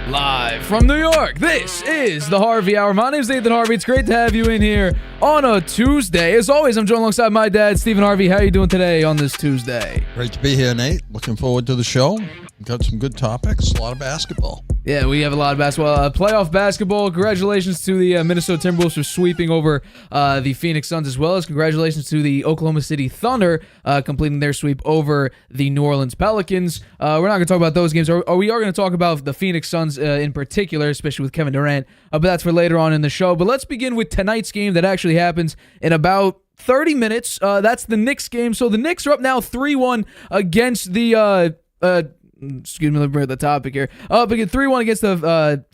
Live from New York, this is the Harvey Hour. My name is Nathan Harvey. It's great to have you in here on a Tuesday. As always, I'm joined alongside my dad, Stephen Harvey. How are you doing today on this Tuesday? Great to be here, Nate. Looking forward to the show. We've got some good topics, a lot of basketball. Yeah, we have a lot of basketball. Playoff basketball. Congratulations to the Minnesota Timberwolves for sweeping over the Phoenix Suns, as well as congratulations to the Oklahoma City Thunder completing their sweep over the New Orleans Pelicans. We're not going to talk about those games, or we are going to talk about the Phoenix Suns in particular, especially with Kevin Durant, but that's for later on in the show. But let's begin with tonight's game that actually happens in about 30 minutes. That's the Knicks game. So the Knicks are up now 3-1 against the... Excuse me, let me bring up the topic here. Up again, 3-1 against the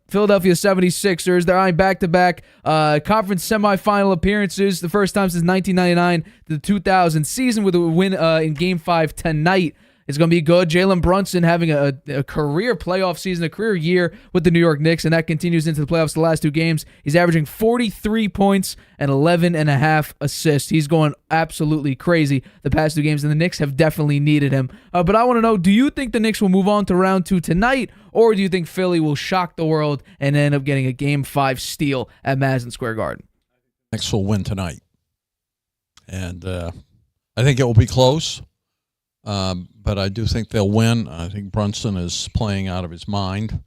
Philadelphia 76ers. They're eyeing back-to-back conference semifinal appearances, the first time since 1999 to the 2000 season, with a win in Game 5 tonight. It's going to be good. Jalen Brunson having a career playoff season, a career year with the New York Knicks, and that continues into the playoffs the last two games. He's averaging 43 points and 11.5 assists. He's going absolutely crazy the past two games, and the Knicks have definitely needed him. But I want to know, do you think the Knicks will move on to round 2 tonight, or do you think Philly will shock the world and end up getting a Game 5 steal at Madison Square Garden? Knicks will win tonight. And I think it will be close. But I do think they'll win. I think Brunson is playing out of his mind.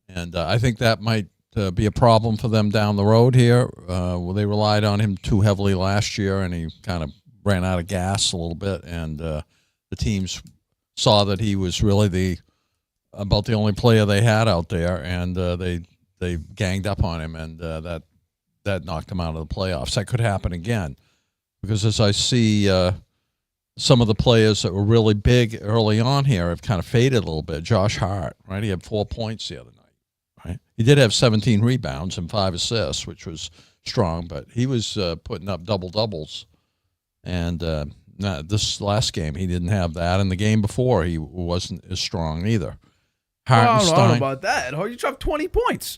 And I think that might be a problem for them down the road here. They relied on him too heavily last year, and he kind of ran out of gas a little bit. And the teams saw that he was really about the only player they had out there, and they ganged up on him, and that knocked him out of the playoffs. That could happen again. Because as I see... some of the players that were really big early on here have kind of faded a little bit. Josh Hart, right? He had 4 points the other night, right? He did have 17 rebounds and 5 assists, which was strong, but he was putting up double-doubles. And this last game, he didn't have that. And the game before, he wasn't as strong either. I don't know about that. You dropped 20 points.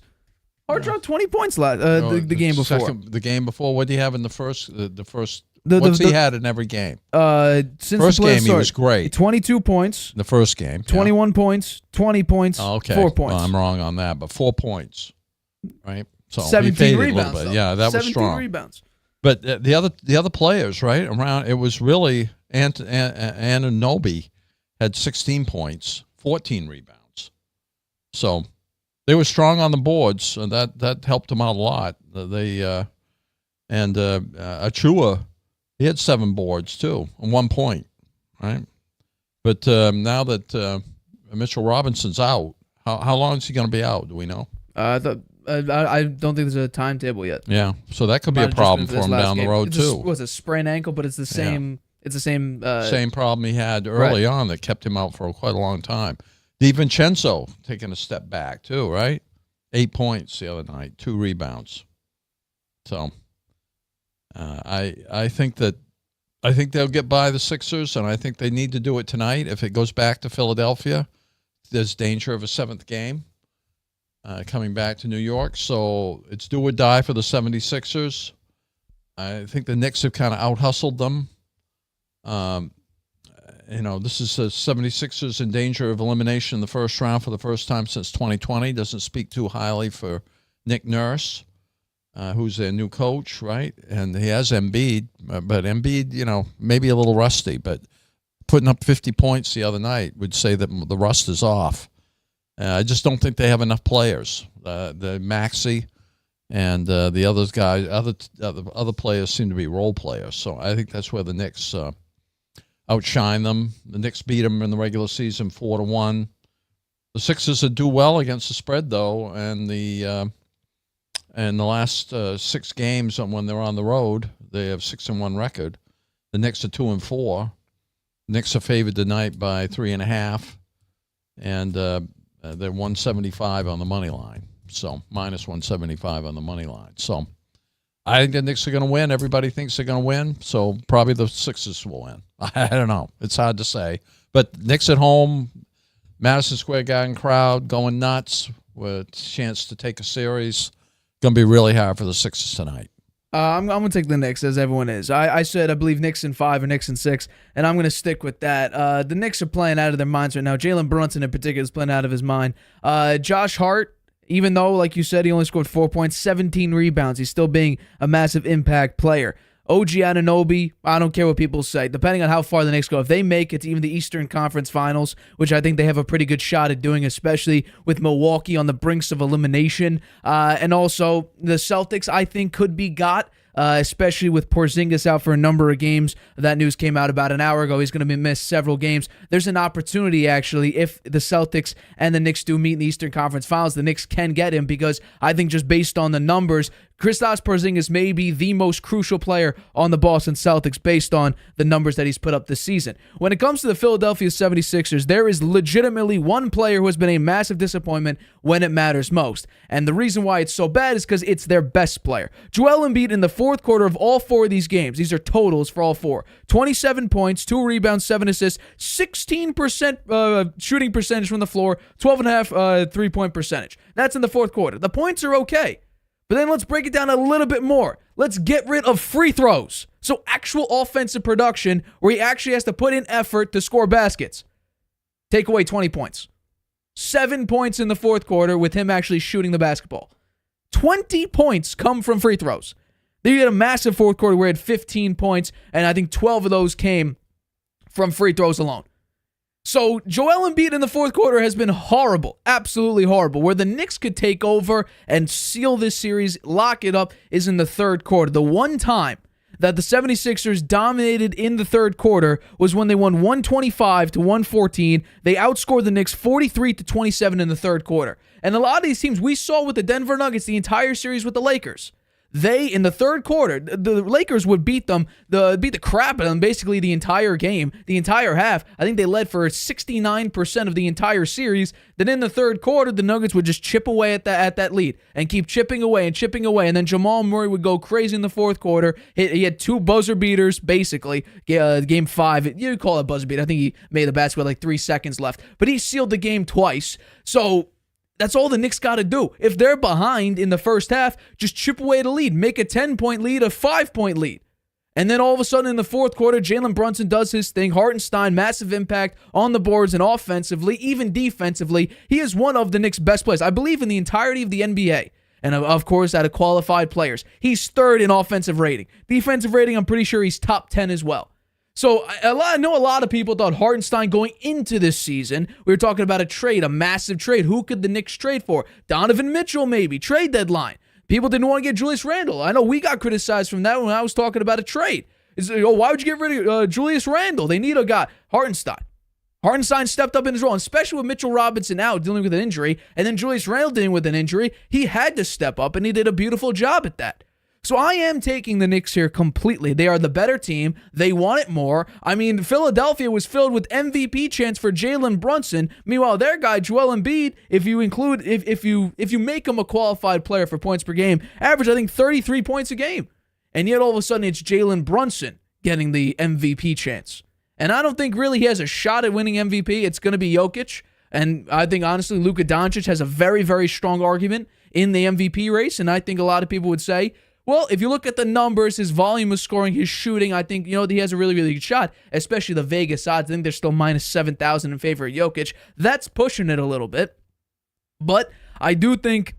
Hart dropped 20 points the game before. The game before, what did he have in the first What's he had in every game? Since first game, he was great. 22 points. The first game. 21 points, 20 points, 4 points. Well, I'm wrong on that, but 4 points, right? So 17 rebounds. Yeah, that was strong. 17 rebounds. But the other players, right, around, it was really Anunoby had 16 points, 14 rebounds. So they were strong on the boards, and that helped them out a lot. Achua, he had 7 boards, too, and 1 point, right? But now that Mitchell Robinson's out, how long is he going to be out? Do we know? I don't think there's a timetable yet. Yeah, so that could be a problem for him down the road, too. It was a sprained ankle, but it's the same. Yeah. It's the same. Same problem he had early on that kept him out for quite a long time. DiVincenzo taking a step back, too, right? 8 points the other night, 2 rebounds. So... I think that I think they'll get by the Sixers, and I think they need to do it tonight. If it goes back to Philadelphia, there's danger of a seventh game coming back to New York. So it's do or die for the 76ers. I think the Knicks have kind of out-hustled them. This is the 76ers in danger of elimination in the first round for the first time since 2020. Doesn't speak too highly for Nick Nurse, who's their new coach, right? And he has Embiid, but Embiid, maybe a little rusty, but putting up 50 points the other night would say that the rust is off. I just don't think they have enough players. The Maxey and the other guys, other players seem to be role players. So I think that's where the Knicks outshine them. The Knicks beat them in the regular season 4-1. The Sixers would do well against the spread, though, and the last 6 games when they're on the road, they have 6-1 record. The Knicks are 2-4. The Knicks are favored tonight by 3.5, and they're 175 on the money line. So minus 175 on the money line. So I think the Knicks are going to win. Everybody thinks they're going to win, so probably the Sixers will win. I don't know. It's hard to say. But Knicks at home, Madison Square Garden crowd going nuts with a chance to take a series. Going to be really hard for the Sixers tonight. I'm going to take the Knicks, as everyone is. I said I believe Knicks in 5 or Knicks in 6, and I'm going to stick with that. The Knicks are playing out of their minds right now. Jalen Brunson in particular is playing out of his mind. Josh Hart, even though, like you said, he only scored 4 points, 17 rebounds, he's still being a massive impact player. OG Anunoby, I don't care what people say. Depending on how far the Knicks go, if they make it to even the Eastern Conference Finals, which I think they have a pretty good shot at doing, especially with Milwaukee on the brinks of elimination, and also the Celtics, I think, could be got, especially with Porzingis out for a number of games. That news came out about an hour ago. He's going to be missed several games. There's an opportunity, actually, if the Celtics and the Knicks do meet in the Eastern Conference Finals, the Knicks can get him, because I think just based on the numbers, Kristaps Porzingis may be the most crucial player on the Boston Celtics based on the numbers that he's put up this season. When it comes to the Philadelphia 76ers, there is legitimately one player who has been a massive disappointment when it matters most. And the reason why it's so bad is because it's their best player. Joel Embiid in the fourth quarter of all 4 of these games, these are totals for all 4, 27 points, 2 rebounds, 7 assists, 16% shooting percentage from the floor, 12.5 three-point percentage. That's in the fourth quarter. The points are okay. But then let's break it down a little bit more. Let's get rid of free throws. So actual offensive production where he actually has to put in effort to score baskets. Take away 20 points. 7 points in the fourth quarter with him actually shooting the basketball. 20 points come from free throws. Then you had a massive fourth quarter where he had 15 points, and I think 12 of those came from free throws alone. So Joel Embiid in the fourth quarter has been horrible, absolutely horrible. Where the Knicks could take over and seal this series, lock it up, is in the third quarter. The one time that the 76ers dominated in the third quarter was when they won 125-114. They outscored the Knicks 43-27 in the third quarter. And a lot of these teams we saw with the Denver Nuggets the entire series with the Lakers. They, in the third quarter, the Lakers would beat the crap out of them basically the entire game, the entire half. I think they led for 69% of the entire series. Then in the third quarter, the Nuggets would just chip away at that lead and keep chipping away. And then Jamal Murray would go crazy in the fourth quarter. He had 2 buzzer beaters, basically. Game 5, you call it a buzzer beater. I think he made the basket with like 3 seconds left. But he sealed the game twice. So that's all the Knicks got to do. If they're behind in the first half, just chip away the lead. Make a 10-point lead, a 5-point lead. And then all of a sudden in the fourth quarter, Jalen Brunson does his thing. Hartenstein, massive impact on the boards and offensively, even defensively. He is one of the Knicks' best players, I believe, in the entirety of the NBA. And of course, out of qualified players. He's third in offensive rating. Defensive rating, I'm pretty sure he's top 10 as well. So I know a lot of people thought Hartenstein going into this season, we were talking about a trade, a massive trade. Who could the Knicks trade for? Donovan Mitchell, maybe. Trade deadline. People didn't want to get Julius Randle. I know we got criticized from that when I was talking about a trade. Why would you get rid of Julius Randle? They need a guy. Hartenstein. Hartenstein stepped up in his role, and especially with Mitchell Robinson out dealing with an injury, and then Julius Randle dealing with an injury. He had to step up, and he did a beautiful job at that. So I am taking the Knicks here completely. They are the better team. They want it more. I mean, Philadelphia was filled with MVP chants for Jalen Brunson. Meanwhile, their guy, Joel Embiid, if you make him a qualified player for points per game, average, I think, 33 points a game. And yet all of a sudden it's Jalen Brunson getting the MVP chance. And I don't think really he has a shot at winning MVP. It's going to be Jokic. And I think, honestly, Luka Doncic has a very, very strong argument in the MVP race. And I think a lot of people would say, well, if you look at the numbers, his volume of scoring, his shooting, I think, he has a really, really good shot, especially the Vegas odds. I think they're still minus 7,000 in favor of Jokic. That's pushing it a little bit. But I do think,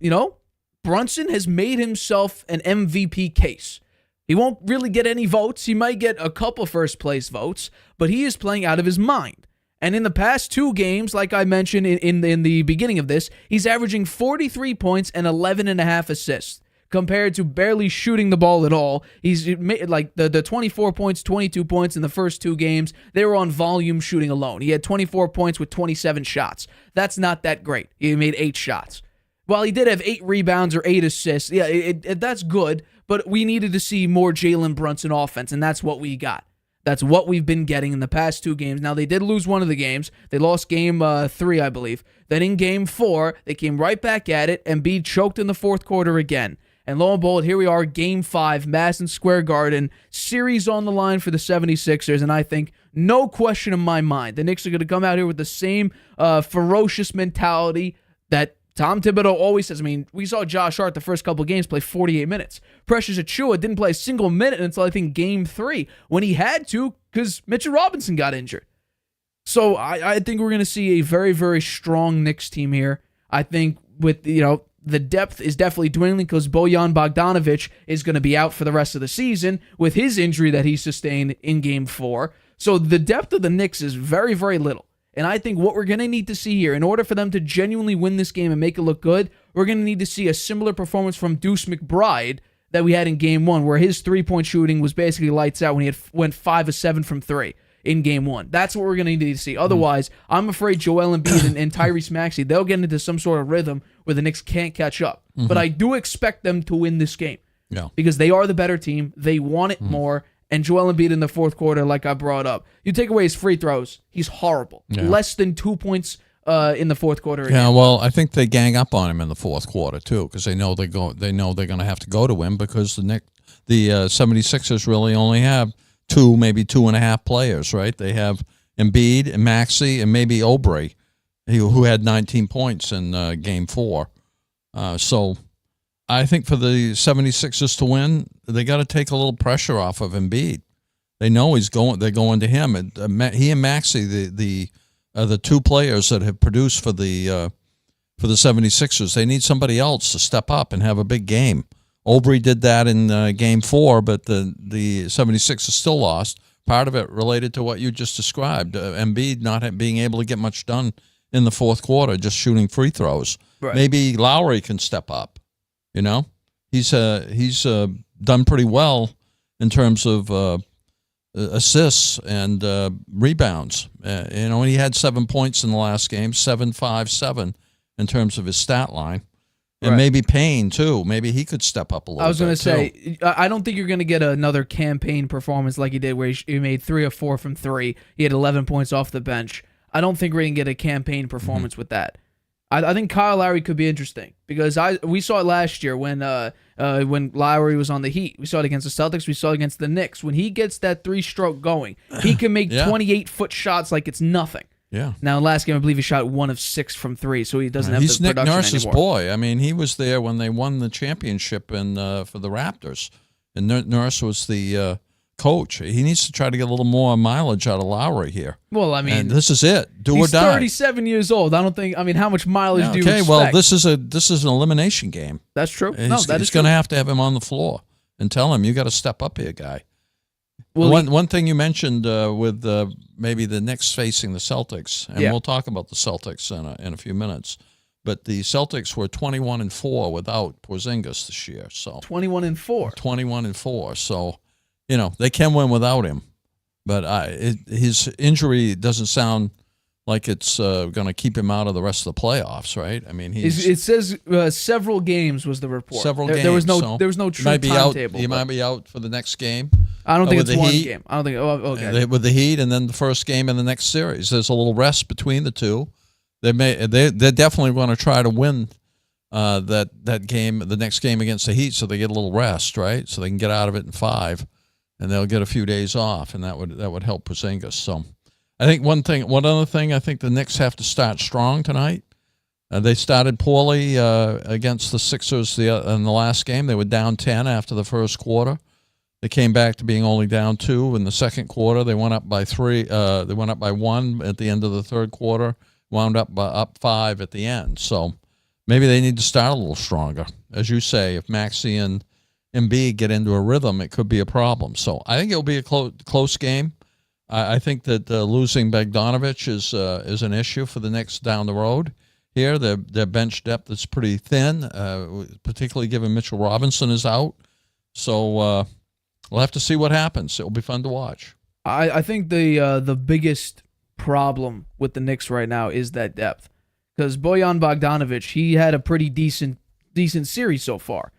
Brunson has made himself an MVP case. He won't really get any votes. He might get a couple first place votes, but he is playing out of his mind. And in the past 2 games, like I mentioned in the beginning of this, he's averaging 43 points and 11.5 assists compared to barely shooting the ball at all. He's made like the 24 points, 22 points in the first 2 games. They were on volume shooting alone. He had 24 points with 27 shots. That's not that great. He made 8 shots. While he did have 8 rebounds or 8 assists, that's good, but we needed to see more Jalen Brunson offense, and that's what we got. That's what we've been getting in the past 2 games. Now, they did lose one of the games. They lost game 3, I believe. Then in game 4, they came right back at it, and Embiid choked in the fourth quarter again. And lo and behold, here we are, game 5, Madison Square Garden, series on the line for the 76ers, and I think, no question in my mind, the Knicks are going to come out here with the same ferocious mentality that Tom Thibodeau always says. I mean, we saw Josh Hart the first couple of games play 48 minutes. Precious Achiuwa didn't play a single minute until, I think, game 3, when he had to because Mitchell Robinson got injured. So I think we're going to see a very, very strong Knicks team here. I think with, the depth is definitely dwindling because Bojan Bogdanovic is going to be out for the rest of the season with his injury that he sustained in game 4. So the depth of the Knicks is very, very little. And I think what we're going to need to see here, in order for them to genuinely win this game and make it look good, we're going to need to see a similar performance from Deuce McBride that we had in Game 1, where his three-point shooting was basically lights out when he went 5 of 7 from 3 in Game 1. That's what we're going to need to see. Otherwise, I'm afraid Joel Embiid and Tyrese Maxey, they'll get into some sort of rhythm where the Knicks can't catch up. But I do expect them to win this game because they are the better team. They want it more. And Joel Embiid in the fourth quarter, like I brought up, you take away his free throws, he's horrible. Less than 2 points in the fourth quarter. Yeah, well, I think they gang up on him in the fourth quarter too, because they know they're going to have to go to him because the 76ers really only have 2, maybe 2.5 players, right? They have Embiid and Maxey and maybe Oubre, who had 19 points in Game 4. So I think for the 76ers to win, they got to take a little pressure off of Embiid. They know they're going to him. And he and Maxey, the 2 players that have produced for the 76ers. They need somebody else to step up and have a big game. Oubre did that in Game 4, but the 76ers still lost. Part of it related to what you just described. Embiid not being able to get much done in the fourth quarter, just shooting free throws. Right. Maybe Lowry can step up. He's done pretty well in terms of assists and rebounds. And he had 7 points in the last game, 7, 5, 7 in terms of his stat line. And maybe Payne, too. Maybe he could step up a little bit. I was going to say, I don't think you're going to get another campaign performance like he did where he made 3 of 4 from 3. He had 11 points off the bench. I don't think we're going to get a campaign performance with that. I think Kyle Lowry could be interesting because we saw it last year when Lowry was on the Heat. We saw it against the Celtics. We saw it against the Knicks. When he gets that 3-stroke going, he can make 28-foot shots like it's nothing. Yeah. Now, last game, I believe he shot 1 of 6 from 3, so he doesn't have the production anymore. He's Nick Nurse's boy. I mean, he was there when they won the championship for the Raptors, and Nurse was the coach. He needs to try to get a little more mileage out of Lowry here. Well, I mean, and this is it. Do or die. He's 37 years old. I don't think. I mean, how much mileage do you expect? Okay, well, this is an elimination game. That's true. He's going to have to have him on the floor and tell him, you got to step up here, guy. Well, one thing you mentioned with maybe the Knicks facing the Celtics, and we'll talk about the Celtics in a few minutes. But the Celtics were 21-4 without Porzingis this year. So 21-4. 21-4. So. They can win without him, but his injury doesn't sound like it's going to keep him out of the rest of the playoffs, right? I mean, it says several games was the report. Several games. There was no true timetable. He might be out for the next game. I don't think it's one game. I don't think. Oh, okay. With the Heat, and then the first game in the next series. There's a little rest between the two. They're definitely going to try to win that game, the next game against the Heat, so they get a little rest, right? So they can get out of it in 5. and they'll get a few days off, and that would help Porzingis. So I think one other thing, I think the Knicks have to start strong tonight. They started poorly against the Sixers in the last game. They were down 10 after the first quarter. They came back to being only down 2 in the second quarter. They went up by 3. They went up by 1 at the end of the third quarter. Wound up up 5 at the end. So maybe they need to start a little stronger. As you say, if Maxey and Embiid get into a rhythm, it could be a problem. So I think it'll be a close game. I think that losing Bogdanovich is an issue for the Knicks down the road. Here, their bench depth is pretty thin, particularly given Mitchell Robinson is out. So we'll have to see what happens. It'll be fun to watch. I think the biggest problem with the Knicks right now is that depth, because Bojan Bogdanović, he had a pretty decent series so far.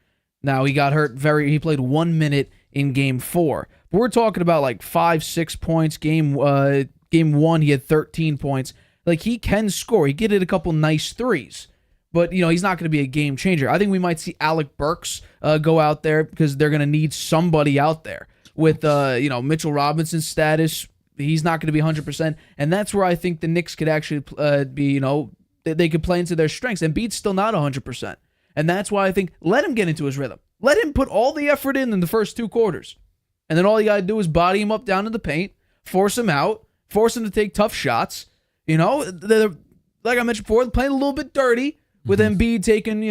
Now he got hurt. He played 1 minute in Game 4. But we're talking about like 5-6 points. Game 1, he had 13 points. Like, he can score. He get it a couple nice threes. But, he's not going to be a game changer. I think we might see Alec Burks go out there, because they're going to need somebody out there. With, Mitchell Robinson's status, he's not going to be 100%. And that's where I think the Knicks could actually be, they could play into their strengths. And Embiid's still not 100%. And that's why I think let him get into his rhythm. Let him put all the effort in the first 2 quarters. And then all you got to do is body him up down in the paint, force him out, force him to take tough shots. They're, like I mentioned before, playing a little bit dirty with Embiid taking,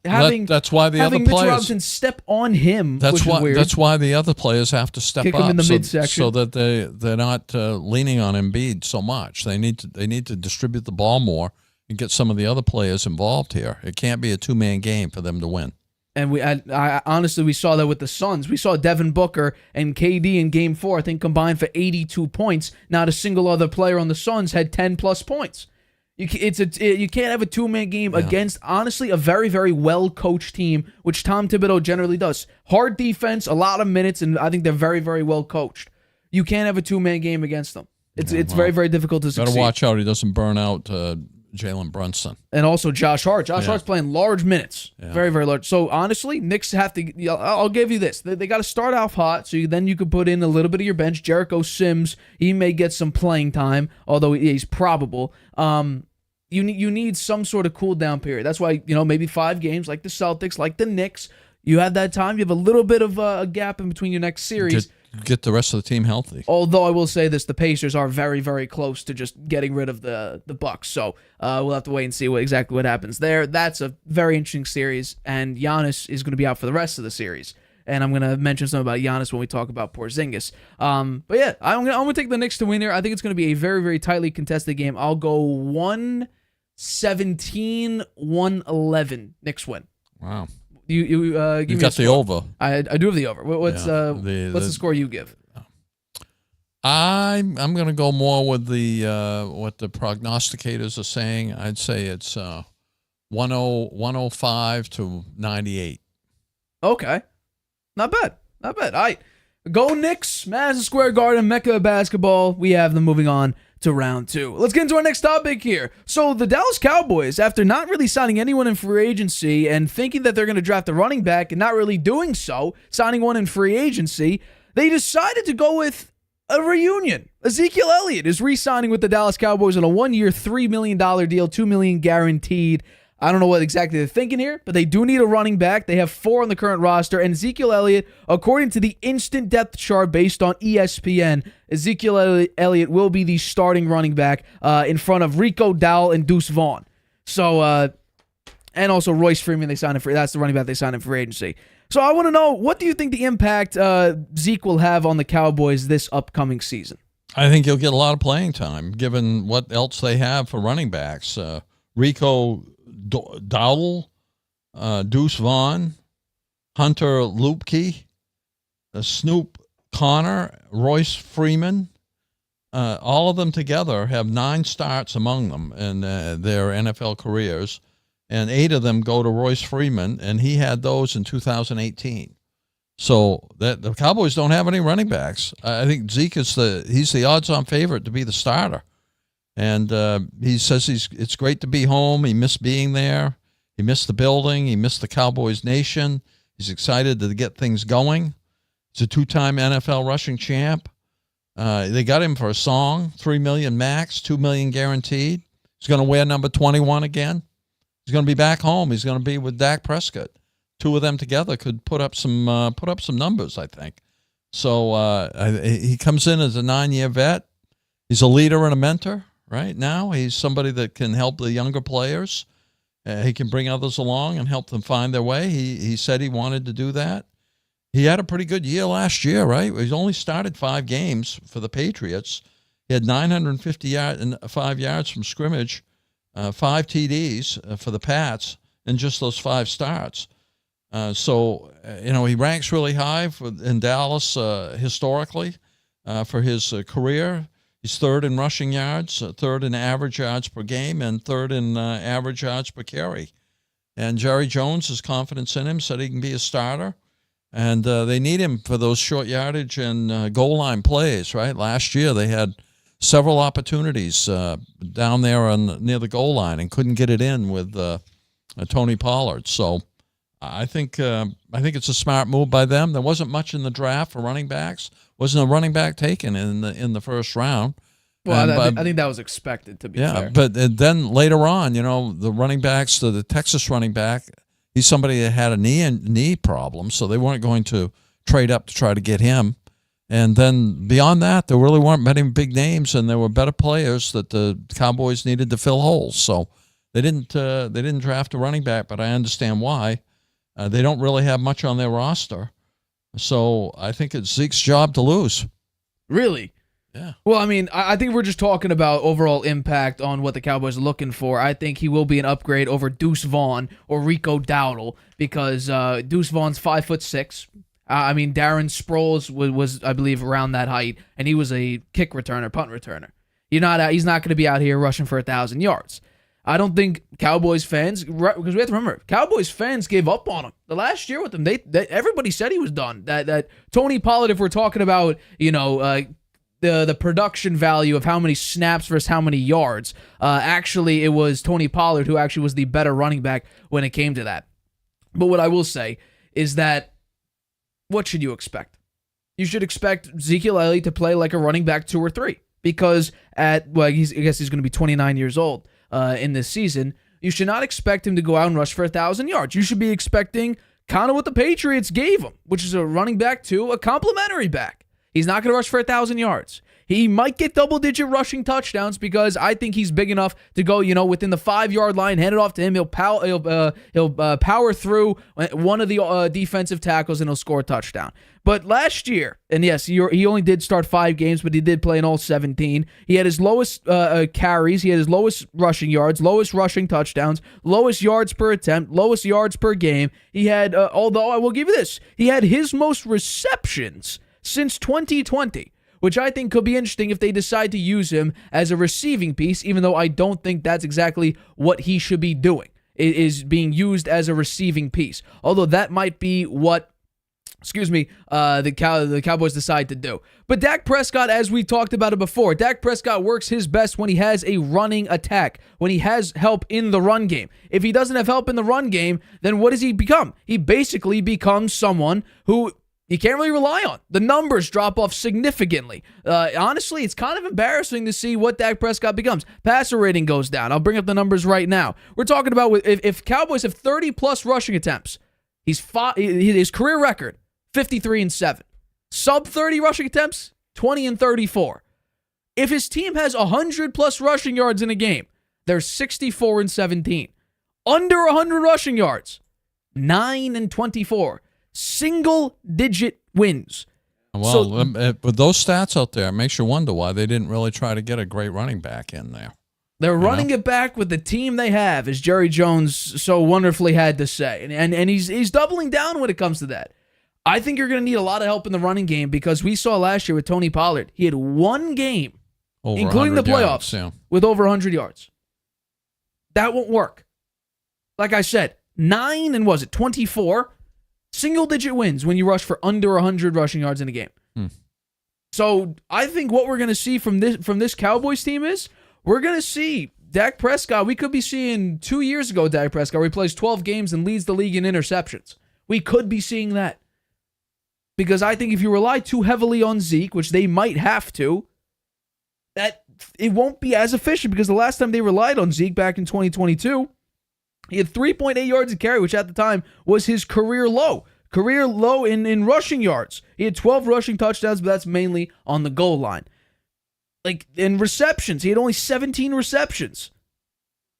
having that's why the other Mitchell players Robinson step on him. That's which is weird. That's why the other players have to step Kick up him in the midsection, so that they're not leaning on Embiid so much. They need to distribute the ball more and get some of the other players involved here. It can't be a 2-man game for them to win. And I honestly, we saw that with the Suns. We saw Devin Booker and KD in Game 4, I think, combined for 82 points. Not a single other player on the Suns had 10-plus points. You can't have a 2-man game against, honestly, a very, very well-coached team, which Tom Thibodeau generally does. Hard defense, a lot of minutes, and I think they're very, very well coached. You can't have a 2-man game against them. It's very, very difficult to succeed. Got to watch out he doesn't burn out Jalen Brunson. And also Josh Hart. Josh Hart's playing large minutes. Yeah. Very, very large. So, honestly, Knicks have to... I'll give you this. They got to start off hot, so then you can put in a little bit of your bench. Jericho Sims, he may get some playing time, although he's probable. You need some sort of cool-down period. That's why, maybe 5 games, like the Celtics, like the Knicks. You have that time. You have a little bit of a gap in between your next series. Get the rest of the team healthy. Although I will say this, the Pacers are very, very close to just getting rid of the Bucks. So we'll have to wait and see exactly what happens there. That's a very interesting series, and Giannis is going to be out for the rest of the series. And I'm going to mention something about Giannis when we talk about Porzingis. But yeah, I'm going to take the Knicks to win here. I think it's going to be a very, very tightly contested game. I'll go 117-111 Knicks win. Wow. You got the over. I do have the over. What's the score you give? I'm going to go more with the what the prognosticators are saying. I'd say it's 105 to 98. Okay, not bad. All right, go Knicks, Madison Square Garden, Mecca of basketball. We have them moving on to round 2. Let's get into our next topic here. So the Dallas Cowboys, after not really signing anyone in free agency and thinking that they're going to draft a running back and not really doing so, signing one in free agency, they decided to go with a reunion. Ezekiel Elliott is re-signing with the Dallas Cowboys on a 1-year, $3 million deal, $2 million guaranteed. I don't know what exactly they're thinking here, but they do need a running back. They have 4 on the current roster, and Ezekiel Elliott, according to the instant depth chart based on ESPN, Ezekiel Elliott will be the starting running back in front of Rico Dowell and Deuce Vaughn. So, and also Royce Freeman, they signed him for. That's the running back they signed in free agency. So I want to know, what do you think the impact Zeke will have on the Cowboys this upcoming season? I think he'll get a lot of playing time, given what else they have for running backs. Rico Dowell, Deuce Vaughn, Hunter Lupke, Snoop Connor, Royce Freeman, all of them together have 9 starts among them in their NFL careers, and 8 of them go to Royce Freeman, and he had those in 2018. So that the Cowboys don't have any running backs. I think Zeke is he's the odds-on favorite to be the starter. And he says it's great to be home. He missed being there. He missed the building. He missed the Cowboys Nation. He's excited to get things going. He's a 2-time NFL rushing champ. They got him for a song, $3 million max, $2 million guaranteed. He's going to wear number 21 again. He's going to be back home. He's going to be with Dak Prescott. Two of them together could put up some numbers, I think. So he comes in as a 9-year vet. He's a leader and a mentor right now. He's somebody that can help the younger players. He can bring others along and help them find their way. He said he wanted to do that. He had a pretty good year last year, right? He's only started 5 games for the Patriots. He had 955 yards from scrimmage, 5 TDs for the Pats in just those 5 starts. So he ranks really high in Dallas historically for his career. He's 3rd in rushing yards, 3rd in average yards per game, and 3rd in average yards per carry. And Jerry Jones has confidence in him, said he can be a starter. And they need him for those short yardage and goal line plays, right? Last year they had several opportunities down there near the goal line and couldn't get it in with Tony Pollard. So I think it's a smart move by them. There wasn't much in the draft for running backs. Wasn't a running back taken in the first round. Well, I think that was expected, to be fair. But then later on, the running backs, the Texas running back, he's somebody that had a knee problem, so they weren't going to trade up to try to get him. And then beyond that, there really weren't many big names, and there were better players that the Cowboys needed to fill holes. So they didn't draft a running back, but I understand why. They don't really have much on their roster. So I think it's Zeke's job to lose. Really? Yeah. Well, I mean, I think we're just talking about overall impact on what the Cowboys are looking for. I think he will be an upgrade over Deuce Vaughn or Rico Dowdle because Deuce Vaughn's 5'6". I mean, Darren Sproles was, I believe, around that height, and he was a kick returner, punt returner. He's not going to be out here rushing for 1,000 yards. I don't think Cowboys fans, because we have to remember, Cowboys fans gave up on him the last year with him. Everybody said he was done. That Tony Pollard, if we're talking about, the production value of how many snaps versus how many yards, actually it was Tony Pollard who actually was the better running back when it came to that. But what I will say is that, what should you expect? You should expect Ezekiel Elliott to play like a running back 2 or 3 because I guess he's going to be 29 years old in this season. You should not expect him to go out and rush for 1,000 yards. You should be expecting kind of what the Patriots gave him, which is a running back 2, a complimentary back. He's not going to rush for 1,000 yards. He might get double-digit rushing touchdowns because I think he's big enough to go, within the 5-yard line, hand it off to him. He'll power through one of the defensive tackles and he'll score a touchdown. But last year, and yes, he only did start 5 games, but he did play in all 17. He had his lowest carries, he had his lowest rushing yards, lowest rushing touchdowns, lowest yards per attempt, lowest yards per game. He had, although I will give you this, he had his most receptions since 2020. Which I think could be interesting if they decide to use him as a receiving piece, even though I don't think that's exactly what he should be doing, is being used as a receiving piece. Although that might be what, the Cowboys decide to do. But Dak Prescott, as we talked about it before, Dak Prescott works his best when he has a running attack, when he has help in the run game. If he doesn't have help in the run game, then what does he become? He basically becomes someone who you can't really rely on. The numbers drop off significantly. Honestly, it's kind of embarrassing to see what Dak Prescott becomes. Passer rating goes down. I'll bring up the numbers right now. We're talking about if Cowboys have 30-plus rushing attempts, his career record, 53-7. Sub-30 rushing attempts, 20-34. If his team has 100-plus rushing yards in a game, they're 64-17. Under 100 rushing yards, 9-24. Single-digit wins. Well, with those stats out there, it makes you wonder why they didn't really try to get a great running back in there. They're running it back with the team they have, as Jerry Jones so wonderfully had to say. And he's doubling down when it comes to that. I think you're going to need a lot of help in the running game because we saw last year with Tony Pollard, he had one game, including the playoffs, with over 100 yards. That won't work. Like I said, 24 single-digit wins when you rush for under 100 rushing yards in a game. So I think what we're going to see from this Cowboys team is we're going to see Dak Prescott. We could be seeing 2 years ago Dak Prescott where he plays 12 games and leads the league in interceptions. We could be seeing that because I think if you rely too heavily on Zeke, which they might have to, that it won't be as efficient, because the last time they relied on Zeke back in 2022, he had 3.8 yards a carry, which at the time was his career low. Career low in rushing yards. He had 12 rushing touchdowns, but that's mainly on the goal line. Like, in receptions, he had only 17 receptions.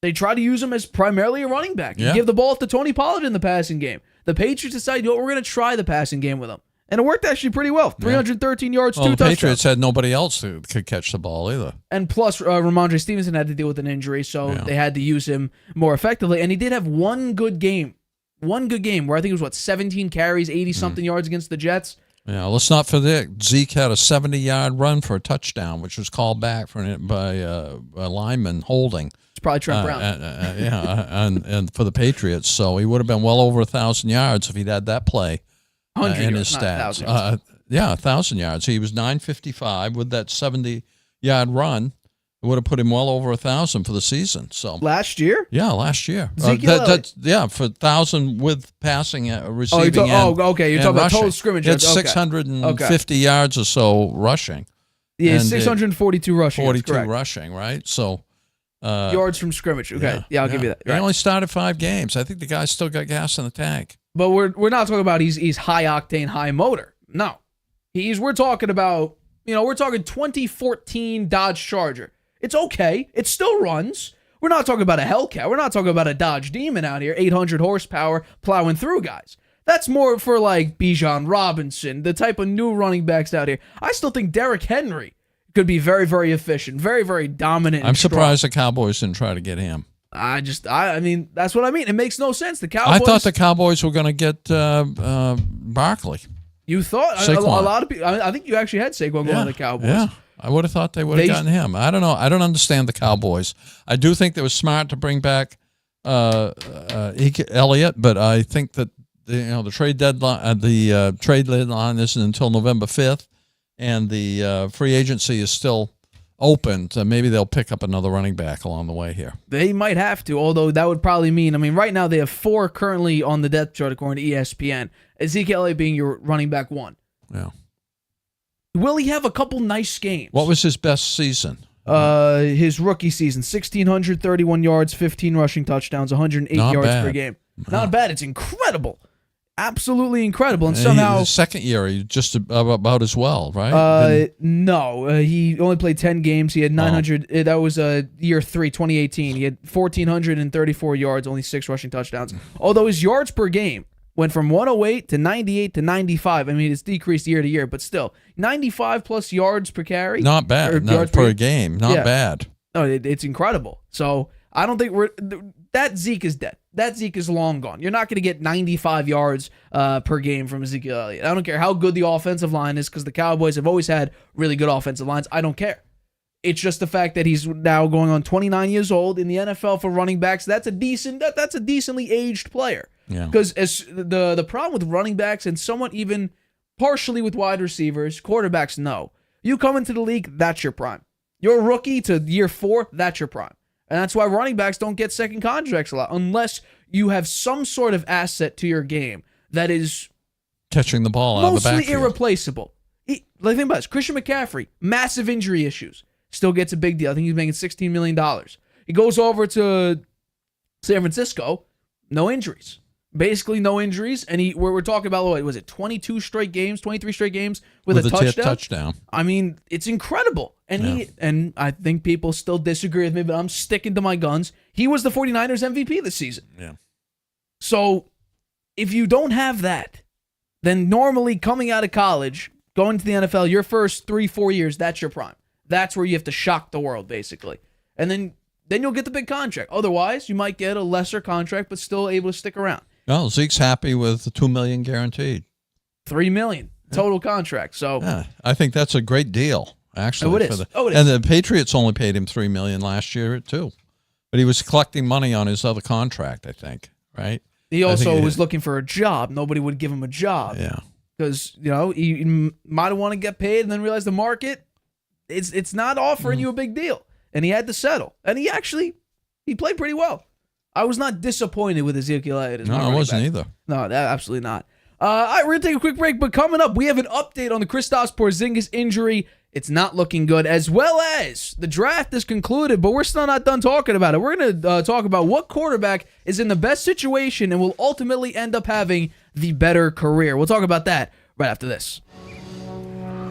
They try to use him as primarily a running back. You give the ball to Tony Pollard in the passing game. The Patriots decided, we're going to try the passing game with him. And it worked actually pretty well. 313 yards, 2 touchdowns. The Patriots had nobody else who could catch the ball either. And plus, Ramondre Stevenson had to deal with an injury, so they had to use him more effectively. And he did have one good game. One good game where I think it was, 17 carries, 80-something yards against the Jets. Yeah, let's not forget, Zeke had a 70-yard run for a touchdown, which was called back by a lineman holding. It's probably Trent Brown. And for the Patriots. So he would have been well over 1,000 yards if he'd had that play in his stats. 1,000 yards. He was 955 with that 70-yard run. It would have put him well over 1,000 for the season. So last year? Yeah, last year. For 1,000 with passing, receiving. Okay. You're talking about total scrimmage. It's 650 yards or so rushing. Yeah, 642 rushing. 42 rushing, right? So yards from scrimmage. Okay, I'll give you that. He only started 5 games. I think the guy still got gas in the tank. But we're not talking about he's high octane, high motor. No, we're talking about we're talking 2014 Dodge Charger. It's okay. It still runs. We're not talking about a Hellcat. We're not talking about a Dodge Demon out here, 800 horsepower, plowing through guys. That's more for like Bijan Robinson, the type of new running backs out here. I still think Derrick Henry could be very, very efficient, very, very dominant. I'm surprised the Cowboys didn't try to get him. I mean, that's what I mean. It makes no sense. The Cowboys. I thought the Cowboys were going to get Barkley. You thought? Saquon. A lot of people. I think you actually had Saquon going to the Cowboys. Yeah. I would have thought they would have gotten him. I don't know. I don't understand the Cowboys. I do think it was smart to bring back Elliott, but I think that the trade deadline isn't until November 5th, and the free agency is still open. So maybe they'll pick up another running back along the way here. They might have to, although that would probably mean. I mean, right now they have 4 currently on the depth chart according to ESPN. Ezekiel Elliott being your running back 1. Yeah. Will he have a couple nice games? What was his best season? His rookie season, 1,631 yards, 15 rushing touchdowns, 108 yards per game. Not bad. It's incredible. Absolutely incredible. And somehow... His second year, he just about as well, right? No. He only played 10 games. He had 900... That was year 3, 2018. He had 1,434 yards, only 6 rushing touchdowns. Although his yards per game went from 108 to 98 to 95. I mean, it's decreased year to year, but still, 95 plus yards per carry. Not bad. Not per game. Not bad. No, it's incredible. So I don't think that Zeke is dead. That Zeke is long gone. You're not going to get 95 yards per game from Ezekiel Elliott. I don't care how good the offensive line is, because the Cowboys have always had really good offensive lines. I don't care. It's just the fact that he's now going on 29 years old in the NFL for running backs. That's a decently aged player. Yeah. Because as the problem with running backs, and somewhat even partially with wide receivers, quarterbacks, no. You come into the league, that's your prime. You're a rookie to year 4, that's your prime. And that's why running backs don't get second contracts a lot, unless you have some sort of asset to your game that is catching the ball out of the backfield. Mostly irreplaceable. Think about this. Christian McCaffrey, massive injury issues. Still gets a big deal. I think he's making $16 million. He goes over to San Francisco, no injuries. Basically no injuries, and we're talking about, what was it, 23 straight games with a touchdown? I mean, it's incredible. And I think people still disagree with me, but I'm sticking to my guns. He was the 49ers MVP this season. Yeah. So if you don't have that, then normally coming out of college, going to the NFL, your first 3-4 years, that's your prime. That's where you have to shock the world, basically. And then you'll get the big contract. Otherwise, you might get a lesser contract, but still able to stick around. No, Zeke's happy with the $2 million guaranteed. $3 million total contract. So I think that's a great deal, actually. It is. And the Patriots only paid him $3 million last year too, but he was collecting money on his other contract, I think. Right. He also was looking for a job. Nobody would give him a job. Yeah. Because he might have wanted to get paid and then realize the market it's not offering you a big deal, and he had to settle. And he played pretty well. I was not disappointed with Ezekiel Elliott. No, I wasn't either. No, absolutely not. We're going to take a quick break, but coming up, we have an update on the Kristaps Porzingis injury. It's not looking good, as well as the draft is concluded, but we're still not done talking about it. We're going to talk about what quarterback is in the best situation and will ultimately end up having the better career. We'll talk about that right after this.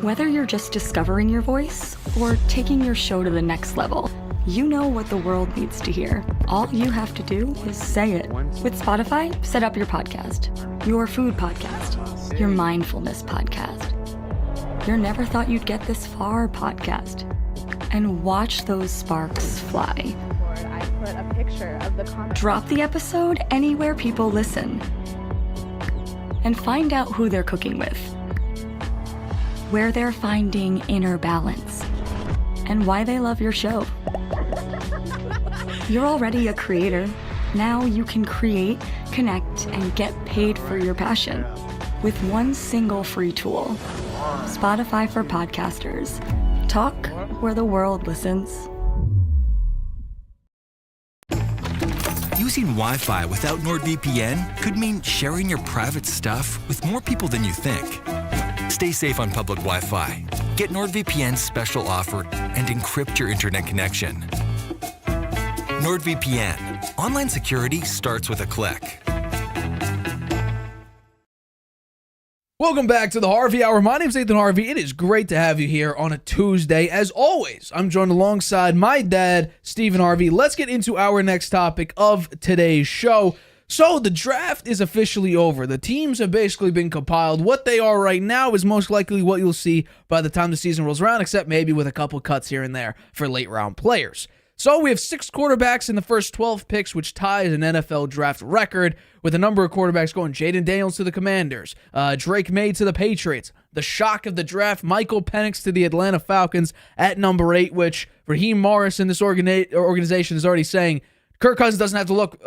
Whether you're just discovering your voice or taking your show to the next level, you know what the world needs to hear. All you have to do is say it. With Spotify, set up your podcast. Your food podcast. Your mindfulness podcast. Your never thought you'd get this far podcast. And watch those sparks fly. I put a picture of the comment. Drop the episode anywhere people listen. And find out who they're cooking with. Where they're finding inner balance. And why they love your show. You're already a creator. Now you can create, connect, and get paid for your passion with one single free tool. Spotify for podcasters. Talk where the world listens. Using Wi-Fi without NordVPN could mean sharing your private stuff with more people than you think. Stay safe on public Wi-Fi. Get NordVPN's special offer and encrypt your internet connection. NordVPN. Online security starts with a click. Welcome back to the Harvey Hour. My name's Stephen Harvey. It is great to have you here on a Tuesday. As always, I'm joined alongside my dad, Stephen Harvey. Let's get into our next topic of today's show. So the draft is officially over. The teams have basically been compiled. What they are right now is most likely what you'll see by the time the season rolls around, except maybe with a couple cuts here and there for late round players. So we have 6 quarterbacks in the first 12 picks, which ties an NFL draft record, with a number of quarterbacks going Jaden Daniels to the Commanders, Drake May to the Patriots, the shock of the draft, Michael Penix to the Atlanta Falcons at number 8, which Raheem Morris in this organization is already saying Kirk Cousins doesn't have to look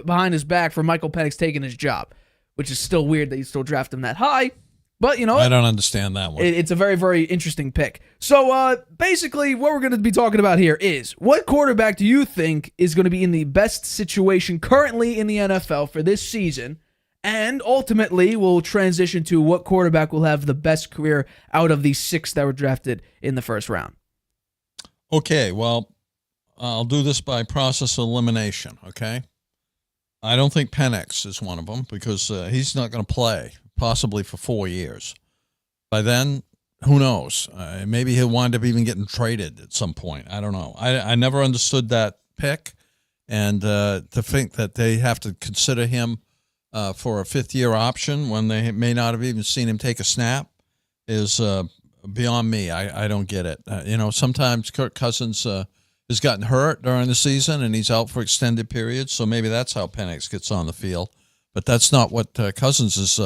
behind his back for Michael Penix taking his job, which is still weird that you still draft him that high. But, I don't understand that one. It's a very, very interesting pick. So, basically, what we're going to be talking about here is, what quarterback do you think is going to be in the best situation currently in the NFL for this season? And ultimately, we'll transition to what quarterback will have the best career out of the 6 that were drafted in the first round. Okay, well, I'll do this by process of elimination, okay? I don't think Penix is one of them because he's not going to play, possibly for 4 years. By then, who knows? Maybe he'll wind up even getting traded at some point. I don't know. I never understood that pick, and to think that they have to consider him for a 5th-year option when they may not have even seen him take a snap is beyond me. I don't get it. Sometimes Kirk Cousins has gotten hurt during the season, and he's out for extended periods, so maybe that's how Penix gets on the field. But that's not what Cousins is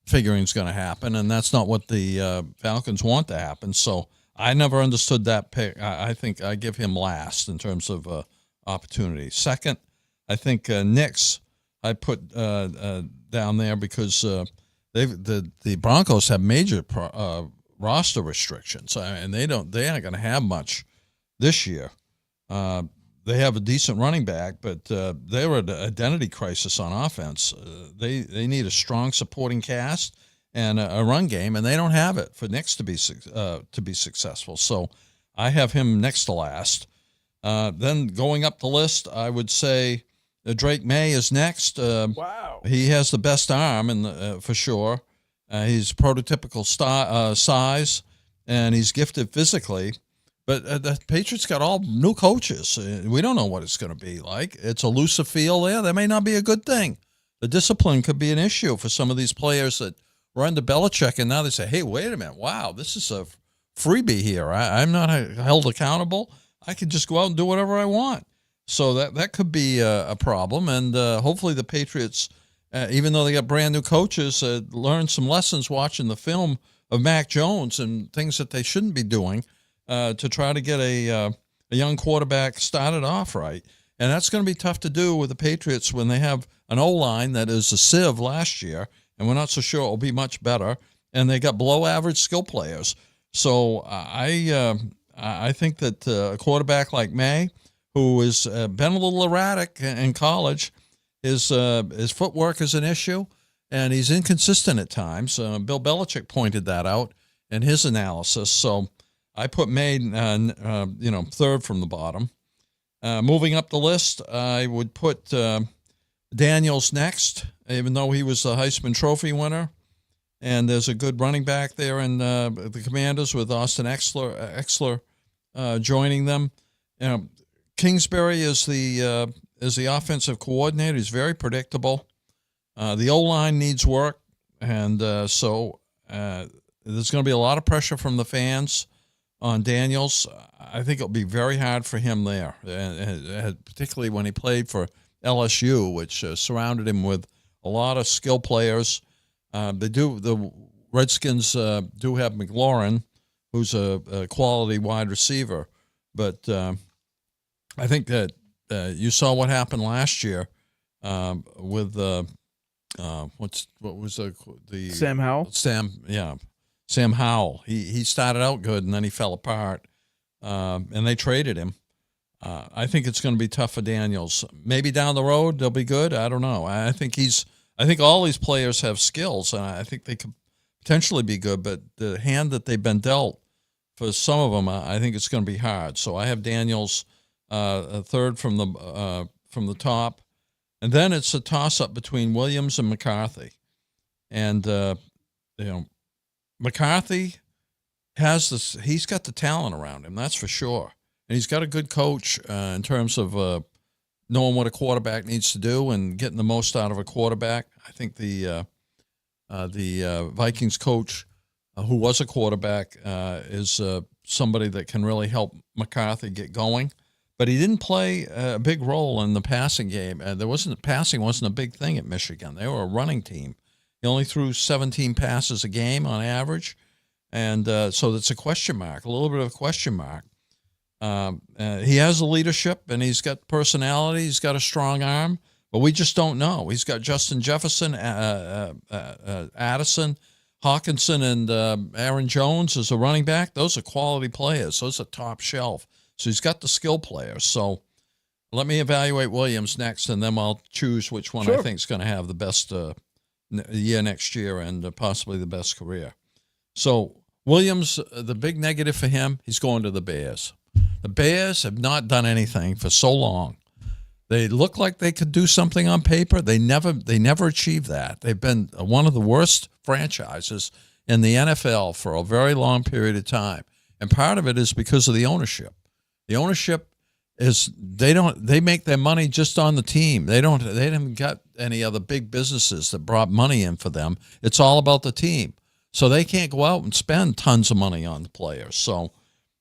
figuring is going to happen, and that's not what the Falcons want to happen. So I never understood that pick. I think I give him last in terms of opportunity. Second, I think Knicks I put down there because the Broncos have major roster restrictions, and they aren't going to have much this year. They have a decent running back, but they're at an identity crisis on offense. They need a strong supporting cast and a run game, and they don't have it for Knicks to be successful. So I have him next to last. Then going up the list, I would say Drake May is next. Wow. He has the best arm for sure. He's prototypical size, and he's gifted physically. But the Patriots got all new coaches. We don't know what it's going to be like. It's a looser feel there. That may not be a good thing. The discipline could be an issue for some of these players that were under Belichick, and now they say, hey, wait a minute. Wow, this is a freebie here. I'm not held accountable. I can just go out and do whatever I want. So that could be a problem. And hopefully the Patriots, even though they got brand new coaches, learn some lessons watching the film of Mac Jones and things that they shouldn't be doing. To try to get a young quarterback started off right. And that's going to be tough to do with the Patriots when they have an O-line that is a sieve last year, and we're not so sure it will be much better, and they got below-average skill players. So I think that a quarterback like May, who has been a little erratic in college, his footwork is an issue, and he's inconsistent at times. Bill Belichick pointed that out in his analysis. So I put Maine, third from the bottom. Moving up the list, I would put Daniels next, even though he was the Heisman Trophy winner. And there's a good running back there in the Commanders with Austin Eckler joining them. Kingsbury is the offensive coordinator. He's very predictable. The O-line needs work, and so there's going to be a lot of pressure from the fans on Daniels. I think it'll be very hard for him there, particularly when he played for LSU, which surrounded him with a lot of skill players. The Redskins do have McLaurin, who's a quality wide receiver, but I think that you saw what happened last year with Sam Howell. Sam Howell. He started out good and then he fell apart, and they traded him. I think it's going to be tough for Daniels. Maybe down the road they'll be good. I don't know. I think all these players have skills, and I think they could potentially be good. But the hand that they've been dealt for some of them, I think it's going to be hard. So I have Daniels a third from the top, and then it's a toss-up between Williams and McCarthy. And McCarthy has this. He's got the talent around him, that's for sure, and he's got a good coach in terms of knowing what a quarterback needs to do and getting the most out of a quarterback. I think the Vikings coach, who was a quarterback, is somebody that can really help McCarthy get going. But he didn't play a big role in the passing game. Passing wasn't a big thing at Michigan. They were a running team. He only threw 17 passes a game on average, and so it's a question mark, a little bit of a question mark. He has the leadership, and he's got personality. He's got a strong arm, but we just don't know. He's got Justin Jefferson, Addison, Hawkinson, and Aaron Jones as a running back. Those are quality players. Those are top shelf. So he's got the skill players. So let me evaluate Williams next, and then I'll choose which one I think is going to have the best year next year and possibly the best career. So Williams, the big negative for him, he's going to the Bears. The Bears have not done anything for so long. They look like they could do something on paper. They never achieved that. They've been one of the worst franchises in the NFL for a very long period of time. And part of it is because of the ownership. The ownership is they make their money just on the team. They haven't got any other big businesses that brought money in for them. It's all about the team. So they can't go out and spend tons of money on the players. So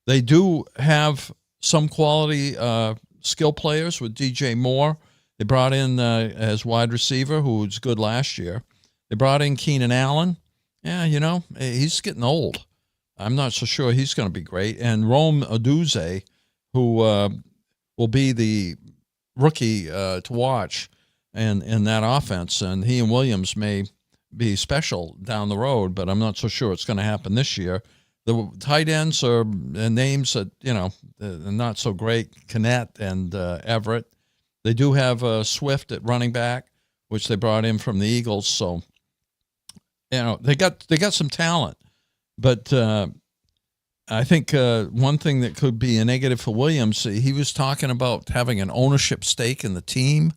they do have some quality skill players with DJ Moore. They brought in as wide receiver, who was good last year. They brought in Keenan Allen. Yeah, he's getting old. I'm not so sure he's going to be great. And Rome Odunze, who will be the rookie to watch in that offense. And he and Williams may be special down the road, but I'm not so sure it's going to happen this year. The tight ends are names that, are not so great. Kennett and Everett. They do have Swift at running back, which they brought in from the Eagles. So, they got some talent. But I think one thing that could be a negative for Williams, he was talking about having an ownership stake in the team.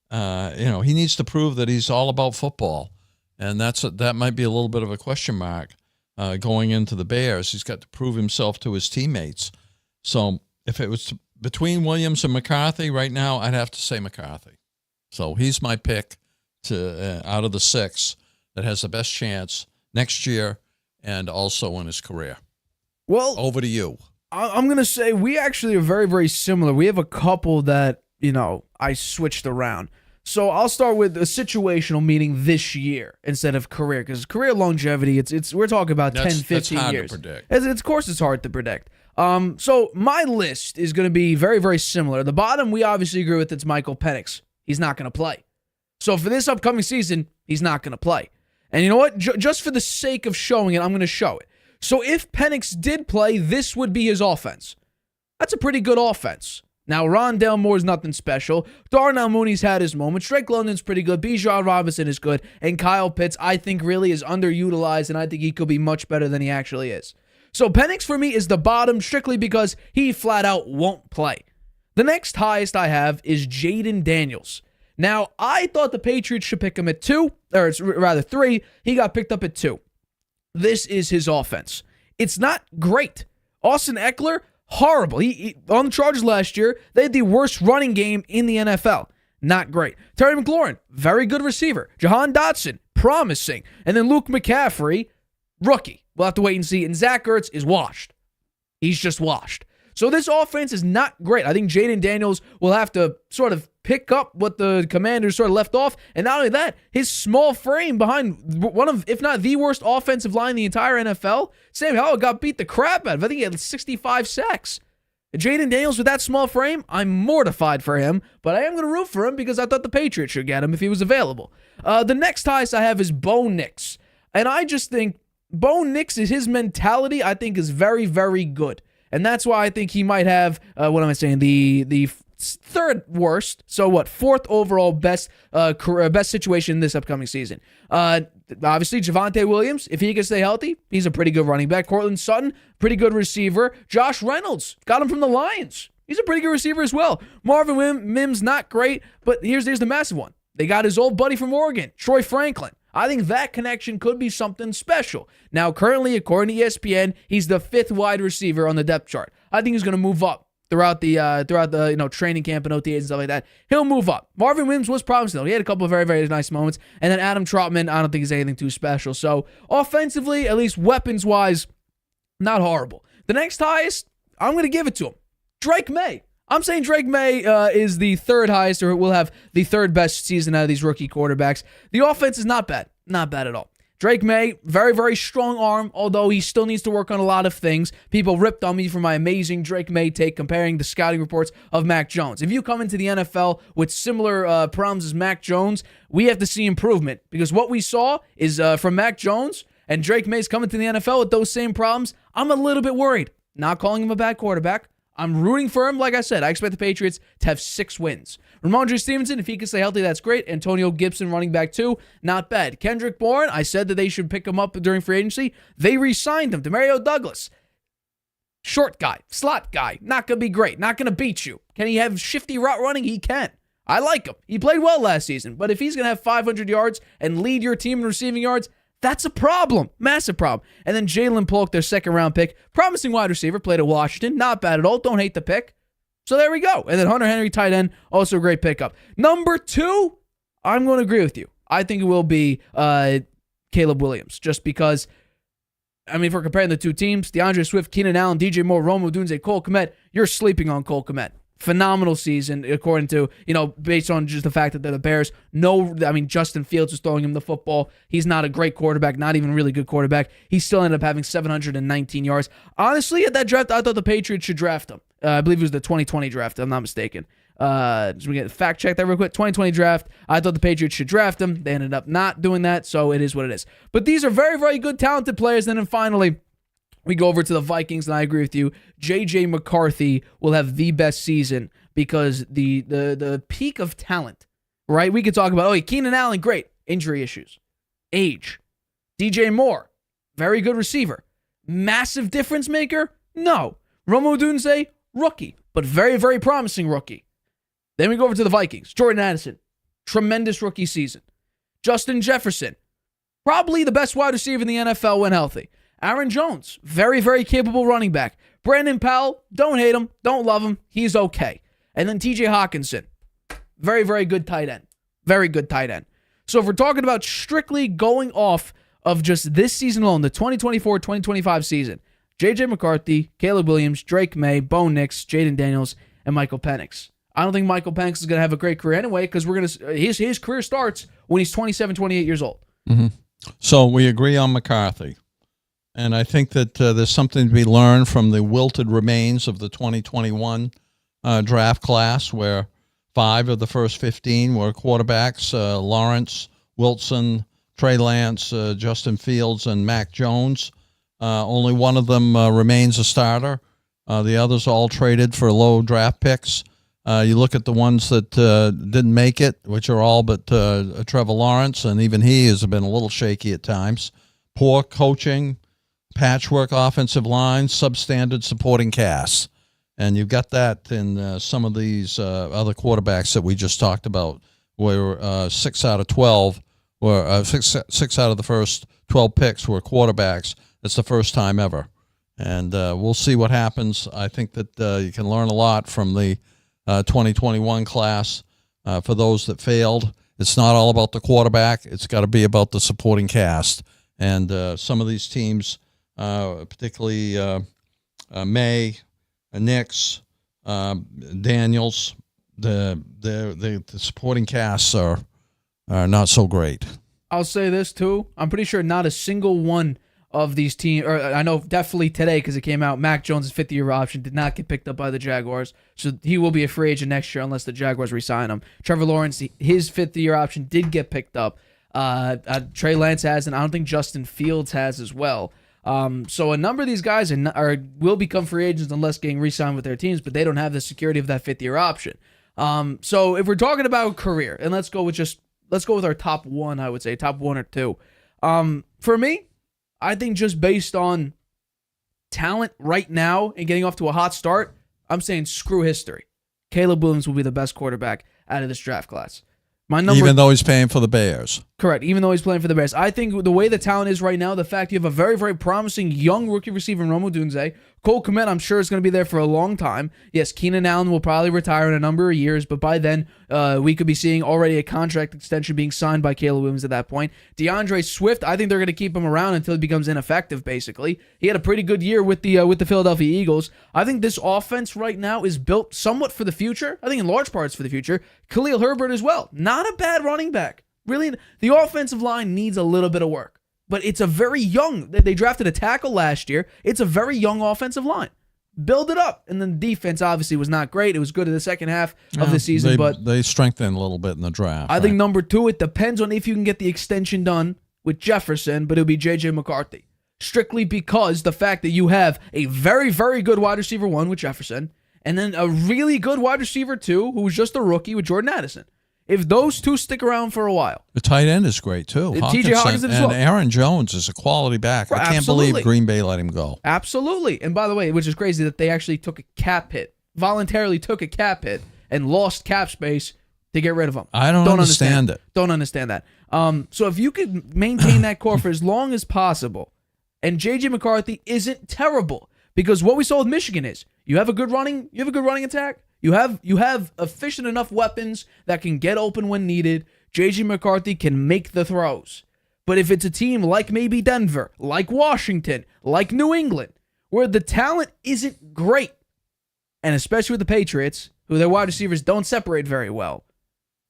He needs to prove that he's all about football. And that might be a little bit of a question mark. Going into the Bears, he's got to prove himself to his teammates. So if it was between Williams and McCarthy right now, I'd have to say McCarthy. So he's my pick out of the six that has the best chance next year and also in his career. Well, over to you. I'm going to say we actually are very, very similar. We have a couple that, I switched around. So I'll start with a situational, meaning this year instead of career, because career longevity, we're talking about 10, 15 that's hard years. To predict. Of course, it's hard to predict. So my list is going to be very, very similar. The bottom, we obviously agree with, it's Michael Penix. He's not going to play. So for this upcoming season, he's not going to play. And you know what? Just for the sake of showing it, I'm going to show it. So if Penix did play, this would be his offense. That's a pretty good offense. Now, Rondale Moore's nothing special. Darnell Mooney's had his moments. Drake London's pretty good. Bijan Robinson is good. And Kyle Pitts, I think, really is underutilized, and I think he could be much better than he actually is. So Penix for me is the bottom strictly because he flat out won't play. The next highest I have is Jaden Daniels. Now, I thought the Patriots should pick him at 2, or rather 3. He got picked up at 2. This is his offense. It's not great. Austin Eckler, horrible. He on the Chargers last year, they had the worst running game in the NFL. Not great. Terry McLaurin, very good receiver. Jahan Dotson, promising. And then Luke McCaffrey, rookie. We'll have to wait and see. And Zach Ertz is washed. He's just washed. So this offense is not great. I think Jaden Daniels will have to sort of pick up what the Commanders sort of left off. And not only that, his small frame behind one of, if not the worst offensive line in the entire NFL, Sam Howell got beat the crap out of. I think he had 65 sacks. Jaden Daniels with that small frame, I'm mortified for him, but I am going to root for him because I thought the Patriots should get him if he was available. The next highest I have is Bo Nix. And I just think Bo Nix, is his mentality, I think, is very, very good. And that's why I think he might have, the third worst, so what, 4th overall best situation in this upcoming season. Obviously, Javonte Williams, if he can stay healthy, he's a pretty good running back. Cortland Sutton, pretty good receiver. Josh Reynolds, got him from the Lions. He's a pretty good receiver as well. Marvin Mims, not great, but here's the massive one. They got his old buddy from Oregon, Troy Franklin. I think that connection could be something special. Now, currently, according to ESPN, he's the 5th wide receiver on the depth chart. I think he's going to move up throughout the training camp and OTAs and stuff like that. He'll move up. Marvin Williams was promising, though. He had a couple of very, very nice moments. And then Adam Trautman, I don't think he's anything too special. So, offensively, at least weapons-wise, not horrible. The next highest, I'm going to give it to him. Drake May. I'm saying Drake May is the 3rd highest, or will have the 3rd best season out of these rookie quarterbacks. The offense is not bad. Not bad at all. Drake May, very, very strong arm, although he still needs to work on a lot of things. People ripped on me for my amazing Drake May take comparing the scouting reports of Mac Jones. If you come into the NFL with similar problems as Mac Jones, we have to see improvement, because what we saw is from Mac Jones, and Drake May's coming to the NFL with those same problems. I'm a little bit worried. Not calling him a bad quarterback. I'm rooting for him. Like I said, I expect the Patriots to have 6 wins. Ramondre Stevenson, if he can stay healthy, that's great. Antonio Gibson, running back 2, not bad. Kendrick Bourne, I said that they should pick him up during free agency. They re-signed him. Demario Douglas, short guy, slot guy, not going to be great, not going to beat you. Can he have shifty route running? He can. I like him. He played well last season, but if he's going to have 500 yards and lead your team in receiving yards, that's a problem. Massive problem. And then Jalen Polk, their 2nd-round pick, promising wide receiver, played at Washington. Not bad at all. Don't hate the pick. So there we go. And then Hunter Henry, tight end, also a great pickup. Number 2, I'm going to agree with you. I think it will be Caleb Williams, just because, I mean, if we're comparing the two teams, DeAndre Swift, Keenan Allen, DJ Moore, Rome Odunze, Cole Kmet, you're sleeping on Cole Kmet. Phenomenal season, according to, based on just the fact that they're the Bears. Justin Fields was throwing him the football. He's not a great quarterback, not even a really good quarterback. He still ended up having 719 yards. Honestly, at that draft, I thought the Patriots should draft him. I believe it was the 2020 draft, if I'm not mistaken. Just we get fact check that real quick. 2020 draft. I thought the Patriots should draft him. They ended up not doing that, so it is what it is. But these are very, very good, talented players. And then finally, we go over to the Vikings, and I agree with you. J.J. McCarthy will have the best season because the peak of talent, right? We could talk about, Keenan Allen, great. Injury issues. Age. DJ Moore, very good receiver. Massive difference maker? No. Rome Odunze, rookie, but very, very promising rookie. Then we go over to the Vikings. Jordan Addison, tremendous rookie season. Justin Jefferson, probably the best wide receiver in the NFL when healthy. Aaron Jones, very, very capable running back. Brandon Powell, don't hate him, don't love him, he's okay. And then TJ Hawkinson, very, very good tight end. Very good tight end. So if we're talking about strictly going off of just this season alone, the 2024-2025 season, J.J. McCarthy, Caleb Williams, Drake May, Bo Nix, Jaden Daniels, and Michael Penix. I don't think Michael Penix is going to have a great career anyway, because his career starts when he's 27, 28 years old. Mm-hmm. So we agree on McCarthy. And I think that there's something to be learned from the wilted remains of the 2021 draft class, where 5 of the first 15 were quarterbacks: Lawrence, Wilson, Trey Lance, Justin Fields, and Mac Jones. Only one of them remains a starter. The others all traded for low draft picks. You look at the ones that didn't make it, which are all but Trevor Lawrence, and even he has been a little shaky at times. Poor coaching, patchwork offensive line, substandard supporting cast. And you've got that in some of these other quarterbacks that we just talked about, where 6 out of 12 were six out of the first 12 picks were quarterbacks. It's the first time ever. And we'll see what happens. I think that you can learn a lot from the 2021 class for those that failed. It's not all about the quarterback. It's got to be about the supporting cast. And some of these teams, particularly May, Knicks, Daniels, the supporting casts are not so great. I'll say this too. I'm pretty sure not a single one of these teams, or I know definitely today because it came out, Mac Jones' fifth-year option did not get picked up by the Jaguars, so he will be a free agent next year unless the Jaguars re-sign him. Trevor Lawrence, his fifth-year option did get picked up. Trey Lance has, and I don't think Justin Fields has as well. So a number of these guys will become free agents unless getting re-signed with their teams, but they don't have the security of that fifth-year option. So if we're talking about career, and let's go with our top one, I would say, top one or two. For me, I think just based on talent right now and getting off to a hot start, I'm saying screw history. Caleb Williams will be the best quarterback out of this draft class. Even though he's paying for the Bears. Correct, even though he's playing for the Bears. I think the way the talent is right now, the fact you have a very, very promising young rookie receiver in Rome Odunze. Cole Kmet, I'm sure, is going to be there for a long time. Yes, Keenan Allen will probably retire in a number of years, but by then, we could be seeing already a contract extension being signed by Caleb Williams at that point. DeAndre Swift, I think they're going to keep him around until he becomes ineffective, basically. He had a pretty good year with the Philadelphia Eagles. I think this offense right now is built somewhat for the future. I think in large parts for the future. Khalil Herbert as well. Not a bad running back. Really, the offensive line needs a little bit of work. But it's a very young, they drafted a tackle last year. It's a very young offensive line. Build it up. And then the defense obviously was not great. It was good in the second half of the season. But they strengthened a little bit in the draft. I think number two, it depends on if you can get the extension done with Jefferson, but it'll be J.J. McCarthy. Strictly because the fact that you have a very, very good wide receiver one with Jefferson, and then a really good wide receiver two, who was just a rookie with Jordan Addison. If those two stick around for a while. The tight end is great, too. T.J. Hawkinson as well. And Aaron Jones is a quality back. I can't believe Green Bay let him go. Absolutely. And by the way, which is crazy that they actually took a cap hit, voluntarily took a cap hit, and lost cap space to get rid of him. I don't understand it. Don't understand that. So if you could maintain that core for as long as possible, and J.J. McCarthy isn't terrible, because what we saw with Michigan is you have a good running attack. You have efficient enough weapons that can get open when needed. J.J. McCarthy can make the throws. But if it's a team like maybe Denver, like Washington, like New England, where the talent isn't great, and especially with the Patriots, who their wide receivers don't separate very well,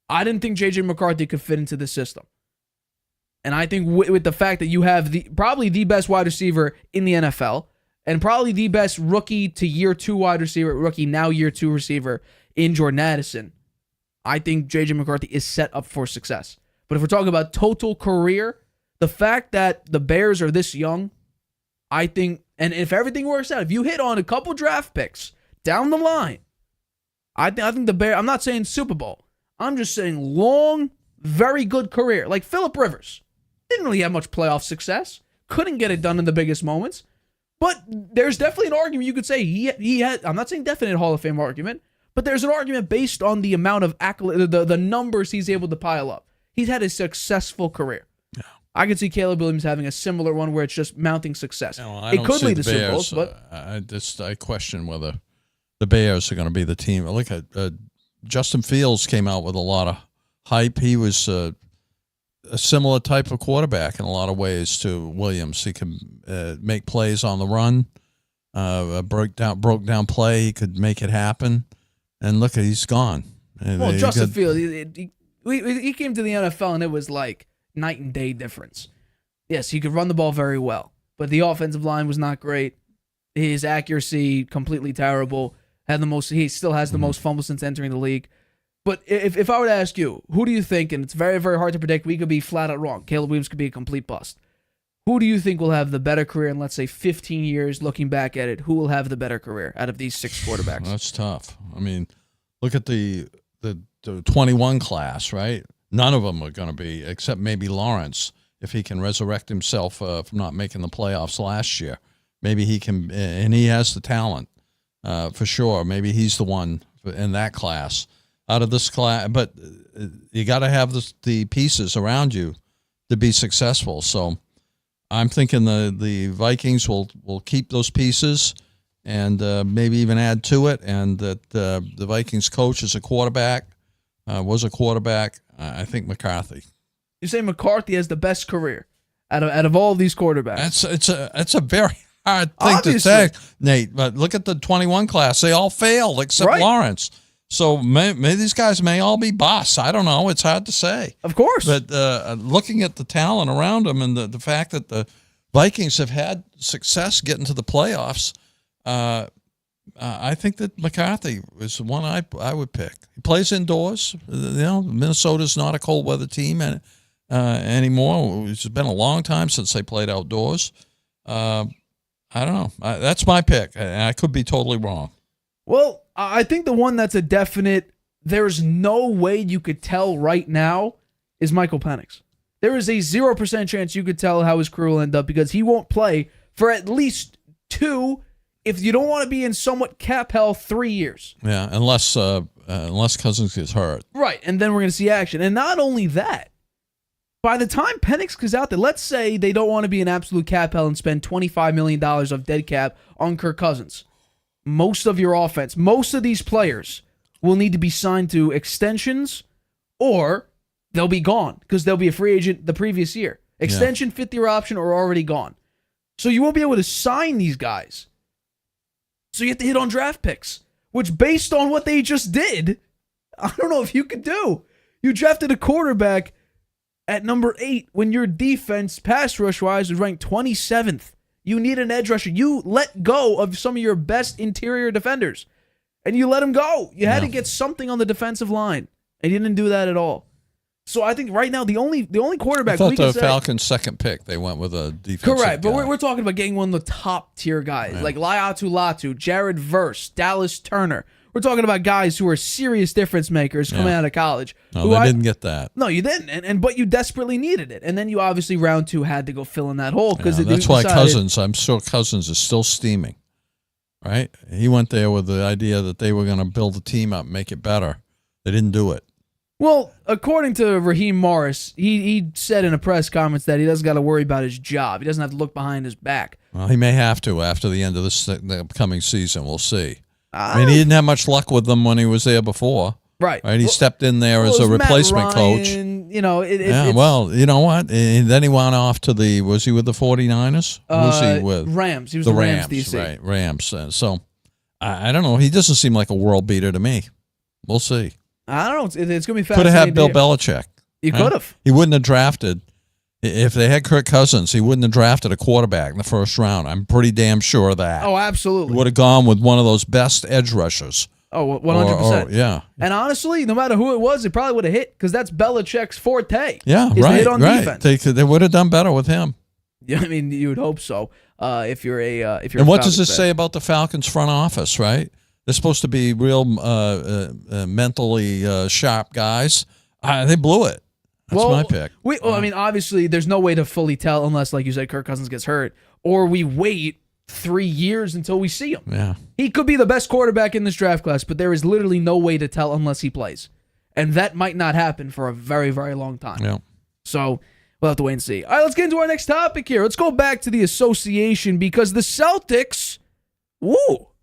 I didn't think J.J. McCarthy could fit into the system. And I think with the fact that you have probably the best wide receiver in the NFL, and probably the best rookie to year two wide receiver, rookie now year two receiver in Jordan Addison, I think J.J. McCarthy is set up for success. But if we're talking about total career, the fact that the Bears are this young, I think, and if everything works out, if you hit on a couple draft picks down the line, I think the Bears, I'm not saying Super Bowl, I'm just saying long, very good career. Like Phillip Rivers, didn't really have much playoff success, couldn't get it done in the biggest moments. But there's definitely an argument you could say he had. I'm not saying definite Hall of Fame argument, but there's an argument based on the amount of the numbers he's able to pile up. He's had a successful career. Yeah. I could see Caleb Williams having a similar one where it's just mounting success. It could lead to Super Bowls, but I question whether the Bears are going to be the team. Look at Justin Fields came out with a lot of hype. He was a similar type of quarterback in a lot of ways to Williams. He could make plays on the run, broke down play. He could make it happen. And look, he's gone. Well, Justin Fields, he came to the NFL and it was like night and day difference. Yes, he could run the ball very well, but the offensive line was not great. His accuracy completely terrible. He still has the most fumbles since entering the league. But if I were to ask you, who do you think, and it's very, very hard to predict, we could be flat out wrong. Caleb Williams could be a complete bust. Who do you think will have the better career in, let's say, 15 years, looking back at it? Who will have the better career out of these six quarterbacks? That's tough. I mean, look at the 21 class, right? None of them are going to be, except maybe Lawrence, if he can resurrect himself from not making the playoffs last year. Maybe he can, and he has the talent for sure. Maybe he's the one in that class. Out of this class, but you got to have the pieces around you to be successful. So I'm thinking the Vikings will keep those pieces and maybe even add to it, and that the Vikings coach is a quarterback, was a quarterback. I think McCarthy. You say McCarthy has the best career out of all of these quarterbacks. It's a very hard thing to say, Nate. But look at the 21 class; they all failed except Lawrence. So maybe these guys may all be busts. I don't know. It's hard to say. Of course. But looking at the talent around them and the fact that the Vikings have had success getting to the playoffs, I think that McCarthy is the one I would pick. He plays indoors. Minnesota's not a cold weather team anymore. It's been a long time since they played outdoors. I don't know. That's my pick. I could be totally wrong. Well, I think the one that's a definite, there's no way you could tell right now, is Michael Penix. There is a 0% chance you could tell how his career will end up because he won't play for at least 2, if you don't want to be in somewhat cap hell, 3 years. Yeah, unless Cousins gets hurt. Right, and then we're going to see action. And not only that, by the time Penix goes out there, let's say they don't want to be an absolute cap hell and spend $25 million of dead cap on Kirk Cousins. Most of your offense, most of these players will need to be signed to extensions or they'll be gone because they'll be a free agent the previous year. Extension, 5th-year option, or already gone. So you won't be able to sign these guys. So you have to hit on draft picks, which based on what they just did, I don't know if you could do. You drafted a quarterback at number 8 when your defense, pass rush-wise, was ranked 27th. You need an edge rusher. You let go of some of your best interior defenders, and you let them go. You had to get something on the defensive line, and you didn't do that at all. So I think right now the only quarterback I we thought can the say, Falcons' second pick, they went with a defensive correct, but guy. we're talking about getting one of the top tier guys like Laiatu Latu, Jared Verse, Dallas Turner. We're talking about guys who are serious difference makers coming out of college. No, they didn't get that. No, you didn't, but you desperately needed it, and then you obviously round 2 had to go fill in that hole because that's why Cousins. I'm sure Cousins is still steaming, right? He went there with the idea that they were going to build the team up, make it better. They didn't do it. Well, according to Raheem Morris, he said in a press conference that he doesn't got to worry about his job. He doesn't have to look behind his back. Well, he may have to after the end of the upcoming season. We'll see. I mean, he didn't have much luck with them when he was there before. Right. He stepped in there as a replacement coach. You know, well, you know what? And then he went off to was he with the 49ers? Who was he with? Rams. He was the Rams DC. Right, Rams. So, I don't know. He doesn't seem like a world beater to me. We'll see. I don't know. It's going to be fascinating. Could have had Bill Belichick. You could have. He wouldn't have drafted. If they had Kirk Cousins, he wouldn't have drafted a quarterback in the first round. I'm pretty damn sure of that. Oh, absolutely. He would have gone with one of those best edge rushers. Oh, 100%. Yeah. And honestly, no matter who it was, it probably would have hit because that's Belichick's forte. Yeah, right. Hit on defense. They would have done better with him. Yeah, I mean, you would hope so. If you're and what does this say about the Falcons front office? Right, they're supposed to be real mentally sharp guys. They blew it. That's my pick. I mean, obviously, there's no way to fully tell unless, like you said, Kirk Cousins gets hurt, or we wait 3 years until we see him. Yeah, he could be the best quarterback in this draft class, but there is literally no way to tell unless he plays, and that might not happen for a very, very long time. Yeah. So we'll have to wait and see. All right, let's get into our next topic here. Let's go back to the association because the Celtics,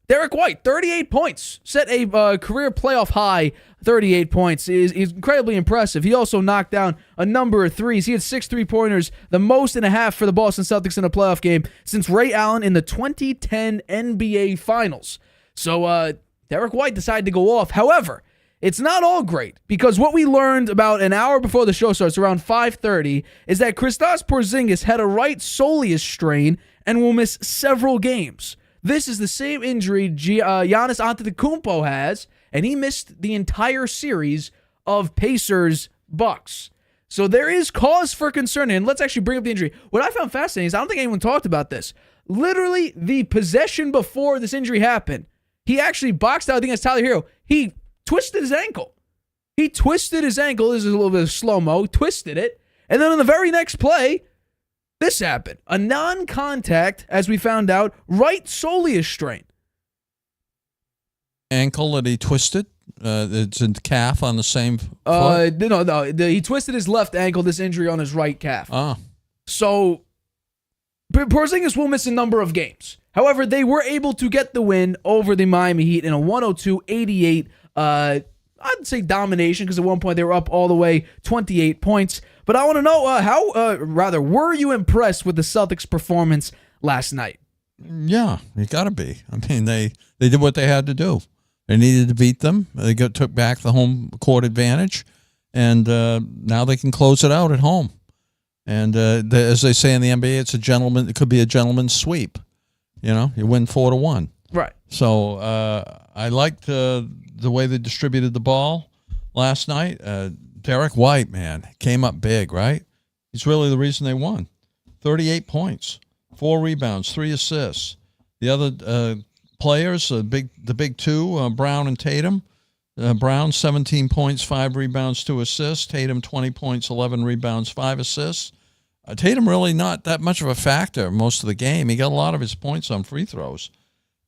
Derek White, 38 points, set a career playoff high. 38 points is incredibly impressive. He also knocked down a number of threes. He had 6 3-pointers, the most and a half for the Boston Celtics in a playoff game since Ray Allen in the 2010 NBA Finals. So Derek White decided to go off. However, it's not all great because what we learned about an hour before the show starts, around 5:30, is that Kristaps Porzingis had a right soleus strain and will miss several games. This is the same injury Giannis Antetokounmpo has, and he missed the entire series of Pacers-Bucks. So there is cause for concern, and let's actually bring up the injury. What I found fascinating is I don't think anyone talked about this. Literally, the possession before this injury happened, he actually boxed out, I think it's Tyler Hero. He twisted his ankle. He twisted his ankle. This is a little bit of slow-mo. Twisted it. And then on the very next play, this happened. A non-contact, as we found out, right soleus strain. Ankle that he twisted? It's a calf on the same foot? No. He twisted his left ankle, this injury on his right calf. Oh. So, Porzingis will miss a number of games. However, they were able to get the win over the Miami Heat in a 102-88, I'd say domination, because at one point they were up all the way 28 points. But I want to know, were you impressed with the Celtics' performance last night? Yeah, you got to be. I mean, they did what they had to do. They needed to beat them. They took back the home court advantage, and now they can close it out at home. And as they say in the NBA, it could be a gentleman's sweep. You win 4-1. Right. So I liked the way they distributed the ball last night. Derek White, man, came up big, right? He's really the reason they won. 38 points, 4 rebounds, 3 assists. The other players, the big two, Brown and Tatum. Brown, 17 points, 5 rebounds, 2 assists. Tatum, 20 points, 11 rebounds, 5 assists. Tatum really not that much of a factor most of the game. He got a lot of his points on free throws.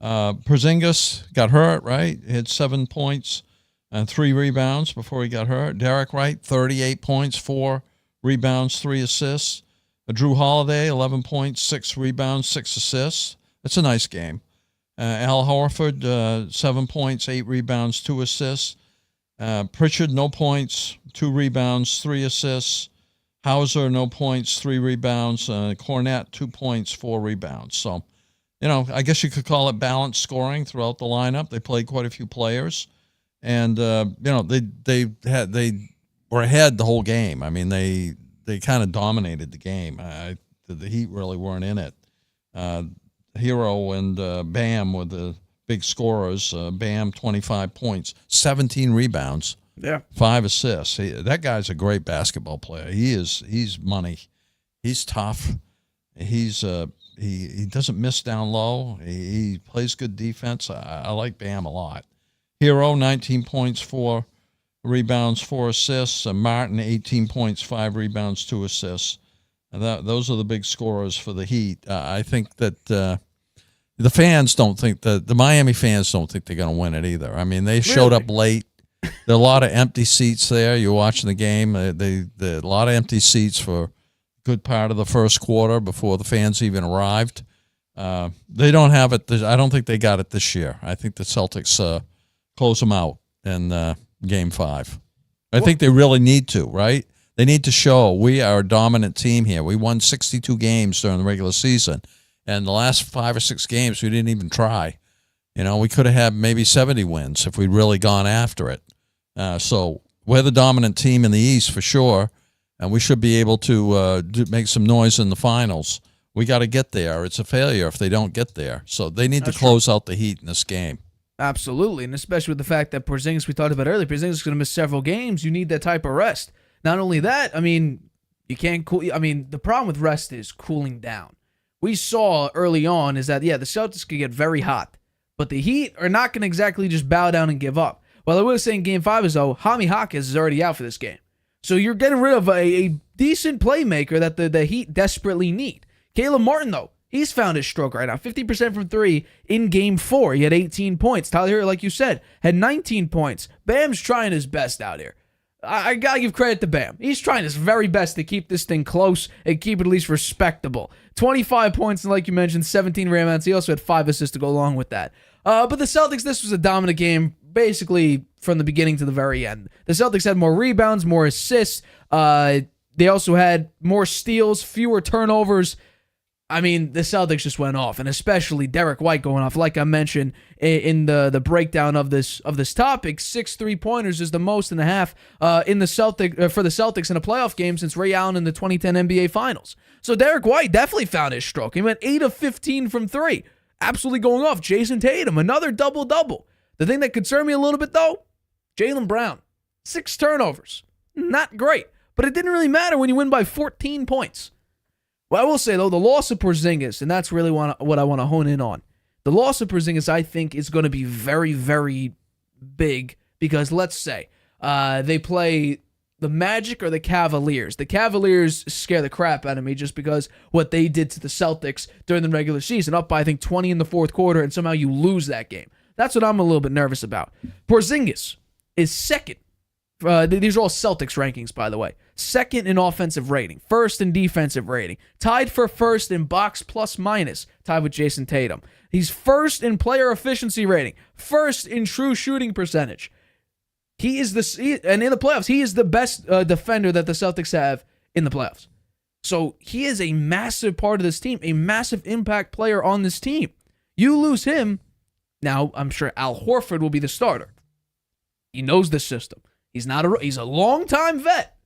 Porzingis got hurt, right? He had 7 points and 3 rebounds before he got hurt. Derek White, 38 points, 4 rebounds, 3 assists. Drew Holiday, 11 points, 6 rebounds, 6 assists. That's a nice game. Al Horford, 7 points, 8 rebounds, 2 assists. Pritchard, no points, 2 rebounds, 3 assists. Hauser, no points, 3 rebounds. Cornette, 2 points, 4 rebounds. So, I guess you could call it balanced scoring throughout the lineup. They played quite a few players, and they were ahead the whole game. I mean, they kind of dominated the game. The Heat really weren't in it. Hero and Bam were the big scorers. Bam, 25 points, 17 rebounds. Yeah, 5 assists. That guy's a great basketball player. He's money. He's tough. He doesn't miss down low. He plays good defense. I like Bam a lot. Hero, 19 points, 4 rebounds, 4 assists. Martin, 18 points, 5 rebounds, 2 assists. Those are the big scorers for the Heat. I think that the fans don't think the Miami fans don't think they're going to win it either. I mean, they showed up late. There are a lot of empty seats there. You're watching the game. A lot of empty seats for a good part of the first quarter before the fans even arrived. They don't have it. I don't think they got it this year. I think the Celtics close them out in Game 5. I think they really need to, right? They need to show we are a dominant team here. We won 62 games during the regular season, and the last 5 or 6 games we didn't even try. We could have had maybe 70 wins if we'd really gone after it. So we're the dominant team in the East for sure, and we should be able to make some noise in the finals. We got to get there. It's a failure if they don't get there. So they need to close out the Heat in this game. Absolutely, and especially with the fact that Porzingis, we talked about earlier, Porzingis is going to miss several games. You need that type of rest. Not only that, I mean, you can't cool. I mean, the problem with rest is cooling down. We saw early on is that, the Celtics could get very hot, but the Heat are not going to exactly just bow down and give up. Well, I was saying Game 5 is, though, Jaime Jaquez is already out for this game. So you're getting rid of a decent playmaker that the Heat desperately need. Caleb Martin, though, he's found his stroke right now. 50% from 3 in Game 4. He had 18 points. Tyler Hero, like you said, had 19 points. Bam's trying his best out here. I got to give credit to Bam. He's trying his very best to keep this thing close and keep it at least respectable. 25 points, and like you mentioned, 17 rebounds. He also had 5 assists to go along with that. But the Celtics, this was a dominant game basically from the beginning to the very end. The Celtics had more rebounds, more assists. They also had more steals, fewer turnovers. I mean, the Celtics just went off, and especially Derek White going off. Like I mentioned in the breakdown of this topic, 6 3-pointers is the most in the half for the Celtics in a playoff game since Ray Allen in the 2010 NBA Finals. So Derek White definitely found his stroke. He went 8 of 15 from 3, absolutely going off. Jason Tatum, another double-double. The thing that concerned me a little bit, though, Jaylen Brown, 6 turnovers. Not great, but it didn't really matter when you win by 14 points. Well, I will say, though, the loss of Porzingis, and that's really what I want to hone in on. The loss of Porzingis, I think, is going to be very, very big because let's say they play the Magic or the Cavaliers. The Cavaliers scare the crap out of me just because what they did to the Celtics during the regular season, up by, I think, 20 in the fourth quarter, and somehow you lose that game. That's what I'm a little bit nervous about. Porzingis is second. These are all Celtics rankings, by the way. Second in offensive rating. First in defensive rating. Tied for first in box plus minus. Tied with Jason Tatum. He's first in player efficiency rating. First in true shooting percentage. And in the playoffs, he is the best defender that the Celtics have in the playoffs. So he is a massive part of this team, a massive impact player on this team. You lose him, now I'm sure Al Horford will be the starter. He knows the system. He's a long-time vet.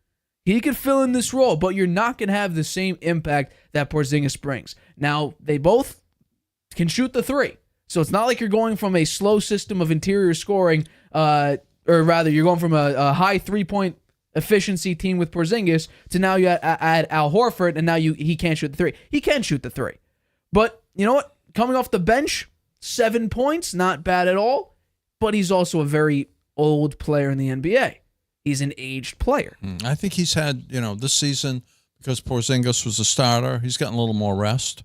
He could fill in this role, but you're not going to have the same impact that Porzingis brings. Now, they both can shoot the three. So it's not like you're going from a slow system of interior scoring, or rather, you're going from a high three-point efficiency team with Porzingis to now you add Al Horford, and now he can't shoot the three. He can shoot the three. But you know what? Coming off the bench, 7 points, not bad at all. But he's also a very old player in the NBA. He's an aged player. I think he's had, this season, because Porzingis was a starter, he's gotten a little more rest.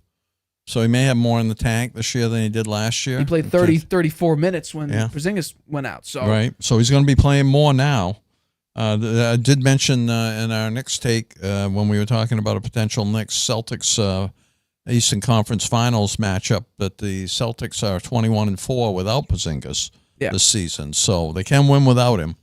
So he may have more in the tank this year than he did last year. He played 34 minutes when Porzingis went out. So right. So he's going to be playing more now. I did mention in our Knicks take when we were talking about a potential Knicks-Celtics Eastern Conference Finals matchup that the Celtics are 21-4 without Porzingis this season. So they can win without him.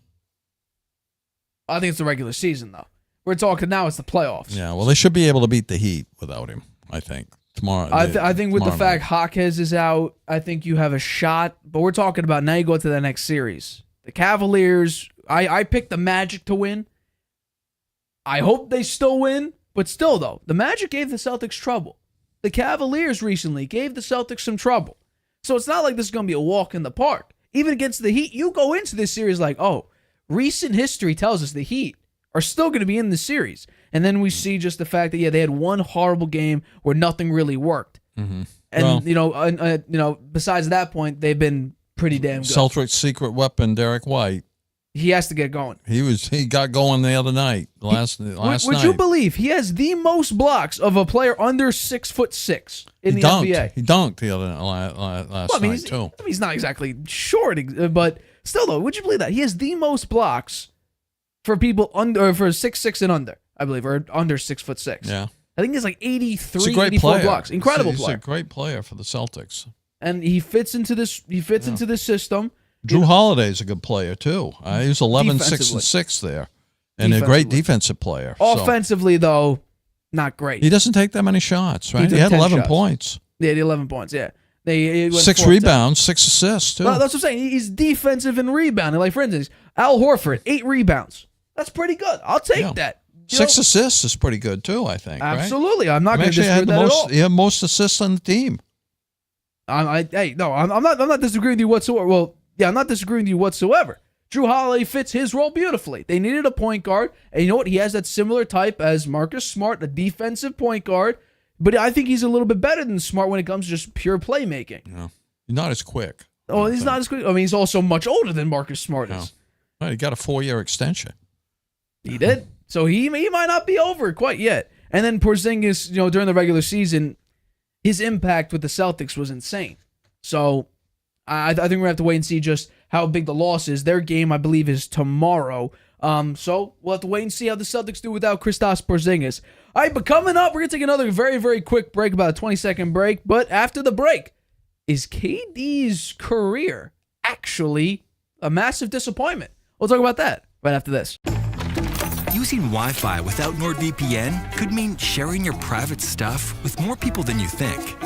I think it's the regular season, though. We're talking now it's the playoffs. Yeah, well, they should be able to beat the Heat without him, I think. Tomorrow, I think with the fact Jaquez is out, I think you have a shot. But we're talking about now you go to the next series. The Cavaliers, I picked the Magic to win. I hope they still win. But still, though, the Magic gave the Celtics trouble. The Cavaliers recently gave the Celtics some trouble. So it's not like this is going to be a walk in the park. Even against the Heat, you go into this series like, oh, recent history tells us the Heat are still going to be in the series. And then we see just the fact that, they had one horrible game where nothing really worked. Mm-hmm. And, besides that point, they've been pretty damn good. Celtics' secret weapon, Derek White. He has to get going. He got going the other night, last night. Would you believe he has the most blocks of a player under 6'6" in the NBA? He dunked the other last night, too. He's not exactly short, but still, though, would you believe that? He has the most blocks for people for 6'6" and under, I believe, or under 6'6". Yeah. I think he's like 83, 84 player. blocks. Incredible He's player. a great player for the Celtics. And he fits into this. He fits into this system. Drew Holiday's a good player too. He's 11, 6, and 6 there, and a great defensive player. Offensively, though, not great. He doesn't take that many shots, right? He had 11 points. Yeah, 11 points. Yeah, he 6 rebounds, 6 assists too. Well, that's what I'm saying. He's defensive and rebounding. Like for instance, Al Horford, 8 rebounds. That's pretty good. I'll take that. 6 assists is pretty good too, I think. Absolutely. Right? I'm not going to disagree with that at all. He had most assists on the team. I'm not disagreeing with you whatsoever. Well, yeah, I'm not disagreeing with you whatsoever. Drew Holiday fits his role beautifully. They needed a point guard, and you know what? He has that similar type as Marcus Smart, a defensive point guard, but I think he's a little bit better than Smart when it comes to just pure playmaking. Yeah. He's not as quick. Oh, he's not as quick. I mean, he's also much older than Marcus Smart is. Well, he got a 4-year extension. He did. So he might not be over quite yet. And then Porzingis, during the regular season, his impact with the Celtics was insane. So I think we're going to have to wait and see just how big the loss is. Their game, I believe, is tomorrow. So we'll have to wait and see how the Celtics do without Kristaps Porzingis. All right, but coming up, we're going to take another very, very quick break, about a 20-second break. But after the break, is KD's career actually a massive disappointment? We'll talk about that right after this. Using Wi-Fi without NordVPN could mean sharing your private stuff with more people than you think.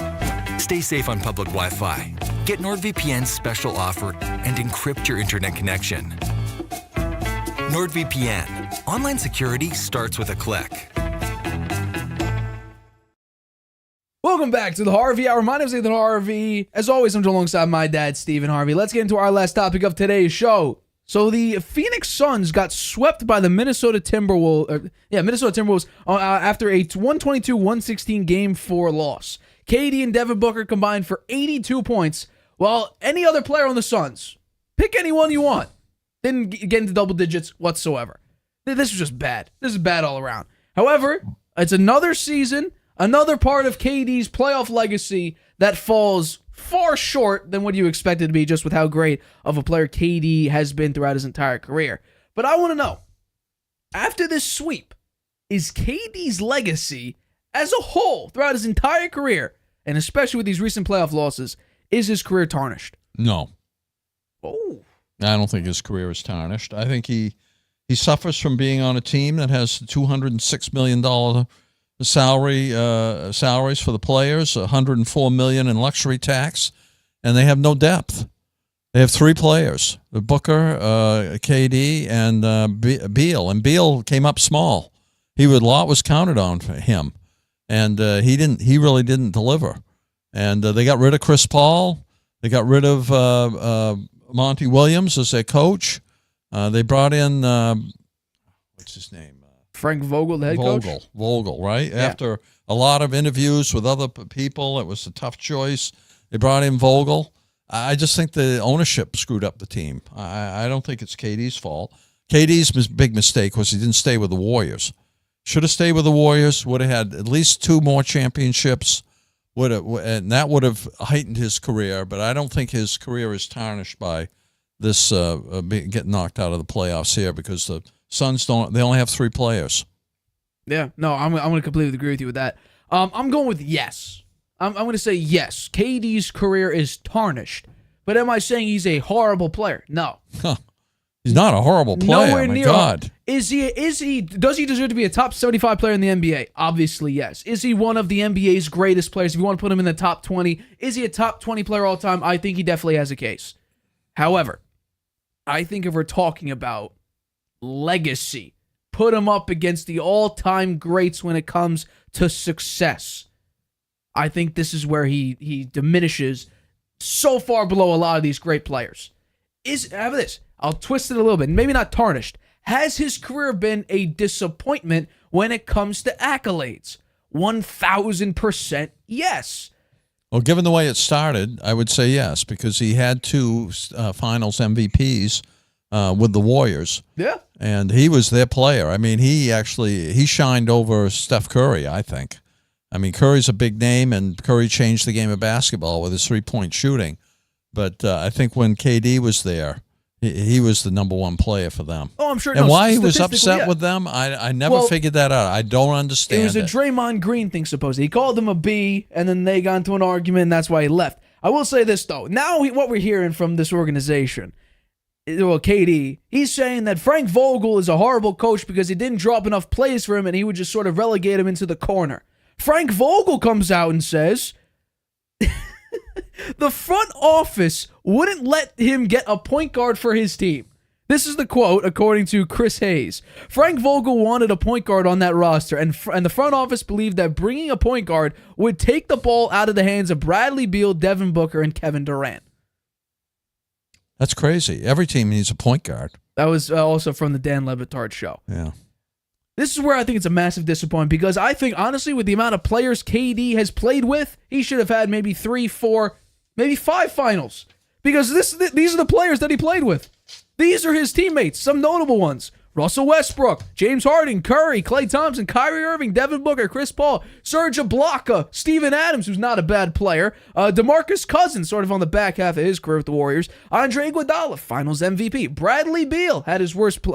Stay safe on public Wi-Fi. Get NordVPN's special offer and encrypt your internet connection. NordVPN. Online security starts with a click. Welcome back to the Harvey Hour. My name is Nathan Harvey. As always, I'm joined alongside my dad, Stephen Harvey. Let's get into our last topic of today's show. So the Phoenix Suns got swept by the Minnesota Timberwolves after a 122-116 Game 4 loss. KD and Devin Booker combined for 82 points, while any other player on the Suns, pick anyone you want, Didn't get into double digits whatsoever. This was just bad. This is bad all around. However, it's another season, another part of KD's playoff legacy that falls far short than what you expected to be just with how great of a player KD has been throughout his entire career. But I want to know, after this sweep, is KD's legacy as a whole throughout his entire career, and especially with these recent playoff losses, is his career tarnished? No. Oh. I don't think his career is tarnished. I think he suffers from being on a team that has $206 million salaries for the players, $104 million in luxury tax, and they have no depth. They have three players: Booker, KD, and Beal. And Beal came up small. A lot was counted on for him, and he didn't. He really didn't deliver. And they got rid of Chris Paul. They got rid of Monty Williams as their coach. They brought in what's his name? Frank Vogel, the head coach? Vogel, right? Yeah. After a lot of interviews with other people, it was a tough choice. They brought in Vogel. I just think the ownership screwed up the team. I don't think it's KD's fault. KD's big mistake was he didn't stay with the Warriors. Should have stayed with the Warriors, would have had at least 2 more championships, and that would have heightened his career, but I don't think his career is tarnished by this getting knocked out of the playoffs here because the Suns they only have 3 players. Yeah, no, I'm going to completely agree with you with that. I'm going with yes. I'm going to say yes. KD's career is tarnished. But am I saying he's a horrible player? No. Huh. He's not a horrible player. Nowhere my near. God. Does he deserve to be a top 75 player in the NBA? Obviously, yes. Is he one of the NBA's greatest players? If you want to put him in the top 20, is he a top 20 player all time? I think he definitely has a case. However, I think if we're talking about legacy, put him up against the all-time greats when it comes to success, I think this is where he diminishes so far below a lot of these great players. How about this? I'll twist it a little bit. Maybe not tarnished. Has his career been a disappointment when it comes to accolades? 1,000% yes. Well, given the way it started, I would say yes, because he had 2 finals MVPs with the Warriors. Yeah. And he was their player. I mean, he shined over Steph Curry, I think. I mean, Curry's a big name, and Curry changed the game of basketball with his 3-point shooting. But I think when KD was there, he was the number 1 player for them. Oh, I'm sure. And why he was statistically, upset yeah. with them, I never figured that out. I don't understand it. Was a Draymond Green thing, supposedly. He called him a B, and then they got into an argument, and that's why he left. I will say this, though. Now what we're hearing from this organization, well, KD, he's saying that Frank Vogel is a horrible coach because he didn't drop enough plays for him, and he would just sort of relegate him into the corner. Frank Vogel comes out and says the front office wouldn't let him get a point guard for his team. This is the quote, according to Chris Hayes. Frank Vogel wanted a point guard on that roster, and the front office believed that bringing a point guard would take the ball out of the hands of Bradley Beal, Devin Booker, and Kevin Durant. That's crazy. Every team needs a point guard. That was also from the Dan Le Batard show. Yeah. This is where I think it's a massive disappointment because I think, honestly, with the amount of players KD has played with, he should have had maybe 3, 4, maybe 5 finals. Because these are the players that he played with. These are his teammates, some notable ones. Russell Westbrook, James Harden, Curry, Klay Thompson, Kyrie Irving, Devin Booker, Chris Paul, Serge Ibaka, Steven Adams, who's not a bad player, DeMarcus Cousins, sort of on the back half of his career with the Warriors, Andre Iguodala, Finals MVP, Bradley Beal had his worst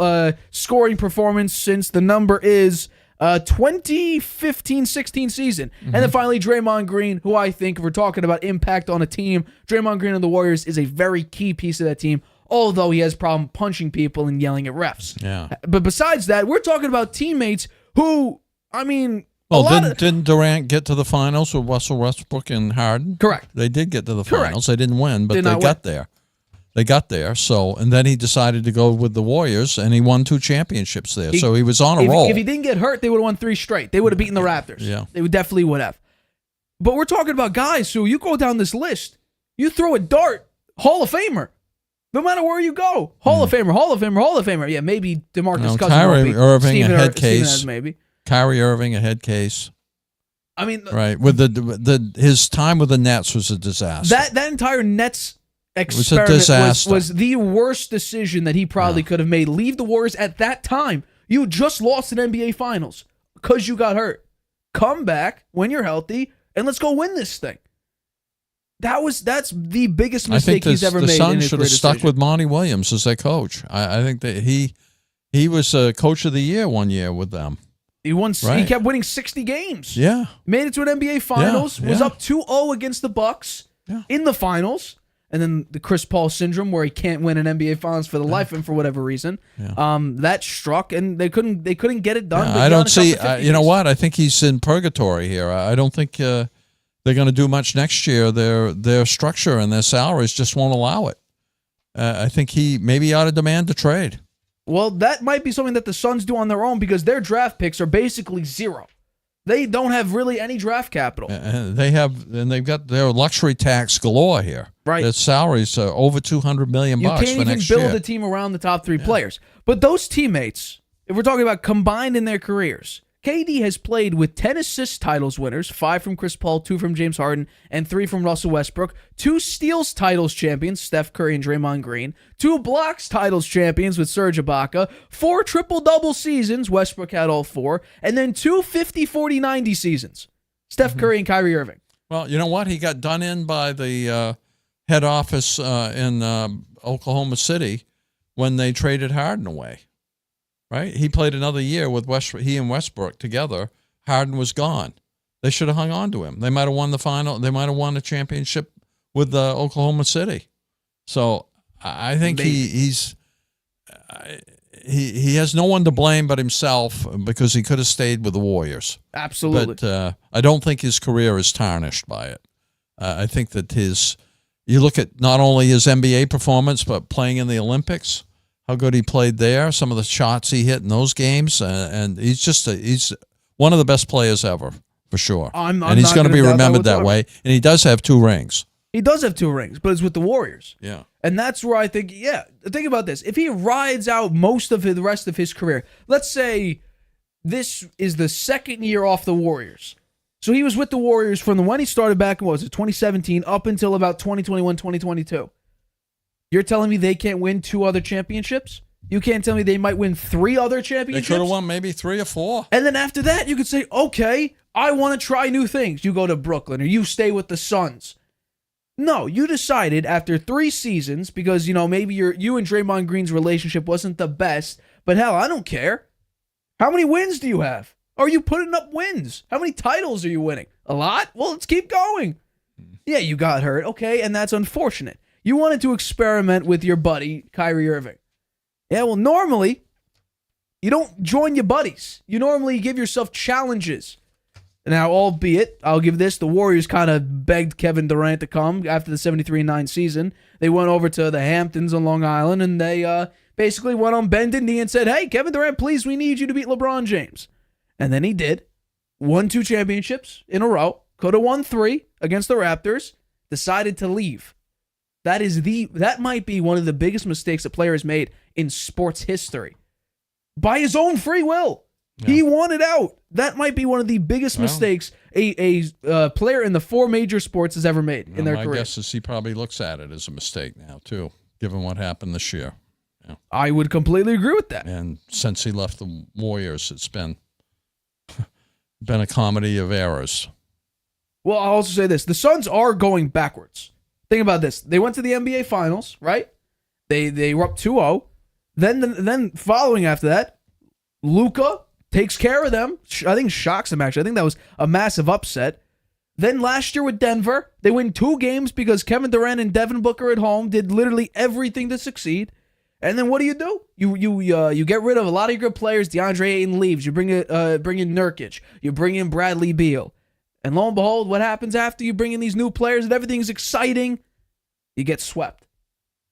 scoring performance since the number is 2015-16 season. Mm-hmm. And then finally, Draymond Green, who I think, if we're talking about impact on a team, Draymond Green on the Warriors is a very key piece of that team, although he has problem punching people and yelling at refs. Yeah. But besides that, we're talking about teammates who, I mean... Well, didn't Durant get to the finals with Russell Westbrook and Harden? Correct. They did get to the finals. They didn't win, but they got there. They got there. So, and then he decided to go with the Warriors, and he won 2 championships there. So he was on a roll. If he didn't get hurt, they would have won 3 straight. They would have beaten the Raptors. Yeah. They definitely would have. But we're talking about guys who, you go down this list, you throw a dart, Hall of Famer. No matter where you go, Hall of Famer, Hall of Famer, Hall of Famer. Yeah, maybe DeMarcus Cousins. Kyrie Irving, Stephen a head case. Adams, maybe. Kyrie Irving, a head case. I mean, right. With his time with the Nets was a disaster. That entire Nets experiment disaster. was the worst decision that he probably could have made. Leave the Warriors at that time. You just lost an NBA Finals because you got hurt. Come back when you're healthy, and let's go win this thing. That's the biggest mistake he's ever made. The in Suns his should career have stuck decision. with Monty Williams as their coach. I think that he was coach of the year one year with them. He won. Right. He kept winning 60 games. Yeah, Made it to an NBA Finals. Was yeah. up 2-0 against the Bucks Yeah. in the Finals, and then the Chris Paul syndrome, where he can't win an NBA Finals for the life of him for whatever reason. Yeah. That struck, and they couldn't get it done. Yeah, but I don't Giannis see. up to 50 You know games. what? I think he's in purgatory here. I don't think they're going to do much next year. Their structure and their salaries just won't allow it. I think he maybe ought to demand a trade. Well, that might be something that the Suns do on their own because their draft picks are basically zero. They don't have really any draft capital. They've got their luxury tax galore here. Right. Their salaries are over $200 million You bucks can't for even next build year. a team around the top three players. But those teammates, if we're talking about combined in their careers, KD has played with 10 assist titles winners, 5 from Chris Paul, 2 from James Harden, and 3 from Russell Westbrook, 2 steals titles champions, Steph Curry and Draymond Green, 2 blocks titles champions with Serge Ibaka, 4 triple-double seasons, Westbrook had all 4, and then 2 50-40-90 seasons, Steph Curry and Kyrie Irving. Well, you know what? He got done in by the head office in Oklahoma City when they traded Harden away. Right? He played another year with Westbrook. He and Westbrook together. Harden was gone. They should have hung on to him. They might have won the final. They might have won the championship with Oklahoma City. So I think he has no one to blame but himself because he could have stayed with the Warriors. Absolutely. But I don't think his career is tarnished by it. I think that you look at not only his NBA performance but playing in the Olympics. How good he played there, some of the shots he hit in those games, and he's one of the best players ever, for sure. I'm and he's not going to gonna be doubt remembered that that way, and he does have 2 rings. He does have 2 rings, but it's with the Warriors. Yeah. And that's where I think, think about this. If he rides out most of the rest of his career, let's say this is the second year off the Warriors. So he was with the Warriors from when he started back in, 2017, up until about 2021, 2022. You're telling me they can't win 2 other championships? You can't tell me they might win 3 other They championships? could have won maybe 3 or 4. And then after that, you could say, okay, I want to try new things. You go to Brooklyn or you stay with the Suns. No, you decided after 3 seasons, because, maybe you and Draymond Green's relationship wasn't the best, but hell, I don't care. How many wins do you have? Are you putting up wins? How many titles are you winning? A lot? Well, let's keep going. Yeah, you got hurt. Okay, and that's unfortunate. You wanted to experiment with your buddy, Kyrie Irving. Yeah, well, normally, you don't join your buddies. You normally give yourself challenges. Now, albeit, I'll give this, the Warriors kind of begged Kevin Durant to come after the 73-9 season. They went over to the Hamptons on Long Island, and they basically went on bended knee and said, hey, Kevin Durant, please, we need you to beat LeBron James. And then he did. Won 2 championships in a row. Could have won 3 against the Raptors. Decided to leave. That might be one of the biggest mistakes a player has made in sports history. By his own free will. Yeah. He wanted out. That might be one of the biggest mistakes a player in the 4 major sports has ever made in their career. My guess is he probably looks at it as a mistake now, too, given what happened this year. Yeah. I would completely agree with that. And since he left the Warriors, it's been a comedy of errors. Well, I'll also say this. The Suns are going backwards. Think about this. They went to the NBA Finals, right? They were up 2-0. Then following after that, Luka takes care of them. I think shocks them, actually. I think that was a massive upset. Then last year with Denver, they win 2 games because Kevin Durant and Devin Booker at home did literally everything to succeed. And then what do? You get rid of a lot of your good players. DeAndre Ayton leaves. You bring in Nurkic. You bring in Bradley Beal. And lo and behold, what happens after you bring in these new players and everything's exciting? You get swept.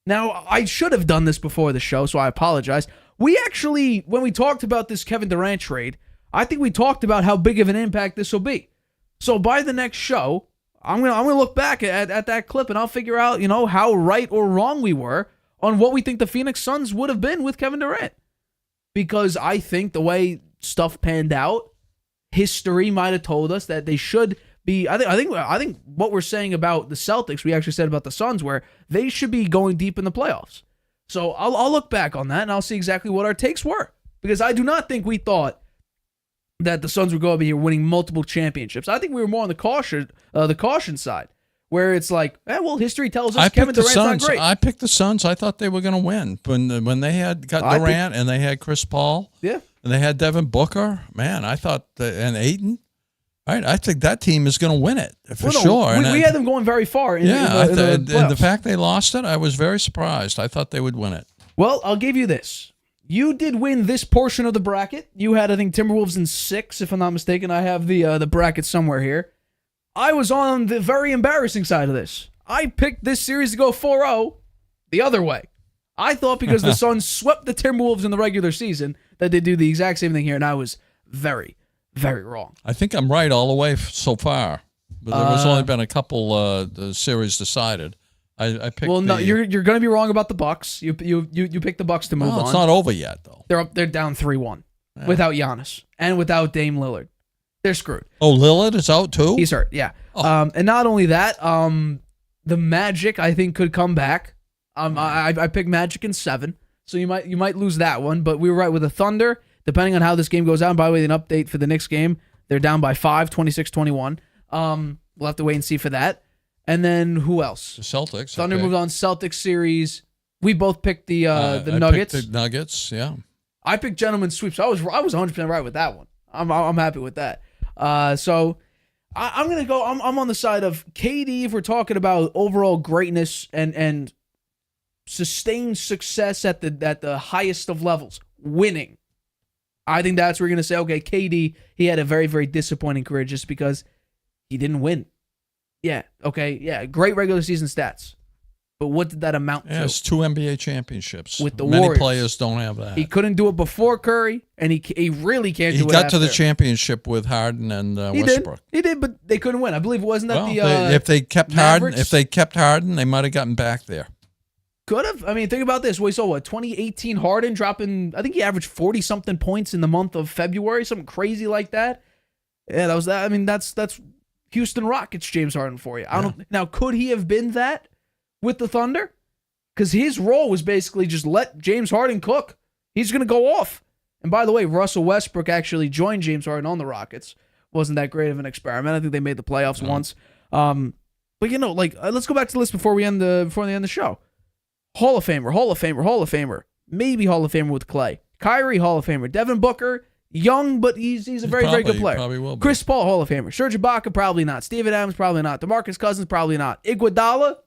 Now, I should have done this before the show, so I apologize. We actually, when we talked about this Kevin Durant trade, I think we talked about how big of an impact this will be. So by the next show, I'm gonna look back at that clip and I'll figure out, how right or wrong we were on what we think the Phoenix Suns would have been with Kevin Durant. Because I think the way stuff panned out, history might have told us that they should be. I think what we're saying about the Celtics, we actually said about the Suns, where they should be going deep in the playoffs. So I'll look back on that and I'll see exactly what our takes were, because I do not think we thought that the Suns would go over here winning multiple championships. I think we were more on the caution side, where it's like, well, history tells us Kevin Durant's not great. I picked the Suns. I thought they were going to win when they had got Durant and they had Chris Paul. Yeah. And they had Devin Booker. Man, I thought and Ayton. Right, I think that team is going to win it for sure. We had them going very far. In the fact they lost it, I was very surprised. I thought they would win it. Well, I'll give you this. You did win this portion of the bracket. You had, I think, Timberwolves in 6, if I'm not mistaken. I have the bracket somewhere here. I was on the very embarrassing side of this. I picked this series to go 4-0 the other way. I thought because the Suns swept the Timberwolves in the regular season that they'd do the exact same thing here, and I was very, very wrong. I think I'm right all the way so far, but there has only been a couple the series decided. I picked. Well, no, you're going to be wrong about the Bucks. You picked the Bucks to move on. It's not over yet though. They're down 3-1 without Giannis and without Dame Lillard. They're screwed. Oh, Lillard is out too? He's hurt. Yeah. And not only that, the Magic I think could come back. I picked Magic in 7, so you might lose that one. But we were right with the Thunder. Depending on how this game goes out, and by the way, an update for the Knicks game, they're down by 5, 26-21. We'll have to wait and see for that. And then who else? The Celtics. Thunder moved on. Celtics series. We both picked the Nuggets. I picked the Nuggets. Yeah. I picked gentleman's sweep, so I was 100% right with that one. I'm happy with that. So I'm gonna go. I'm on the side of KD if we're talking about overall greatness and sustained success at the highest of levels, winning. I think that's where you're going to say, okay, KD, he had a very, very disappointing career just because he didn't win. Yeah, okay, yeah, great regular season stats. But what did that amount to? Yes, 2 NBA championships. With the Many Warriors. players don't have that. He couldn't do it before Curry, and he really can't do it after. He got to the after. championship with Harden and Westbrook. He did, but they couldn't win. I believe, wasn't that if they kept Harden, they might have gotten back there. Could have. I mean, think about this. We saw 2018 Harden dropping, I think he averaged 40-something points in the month of February, something crazy like that. Yeah, that was that. I mean, that's Houston Rockets James Harden for you. Now, could he have been that with the Thunder? Because his role was basically just let James Harden cook. He's going to go off. And by the way, Russell Westbrook actually joined James Harden on the Rockets. Wasn't that great of an experiment. I think they made the playoffs once. But let's go back to the list before they end the show. Hall of Famer. Maybe Hall of Famer with Clay. Kyrie, Hall of Famer. Devin Booker, young, but he's a very, very good player. Probably will be. Chris Paul, Hall of Famer. Serge Ibaka, probably not. Steven Adams, probably not. DeMarcus Cousins, probably not. Iguodala,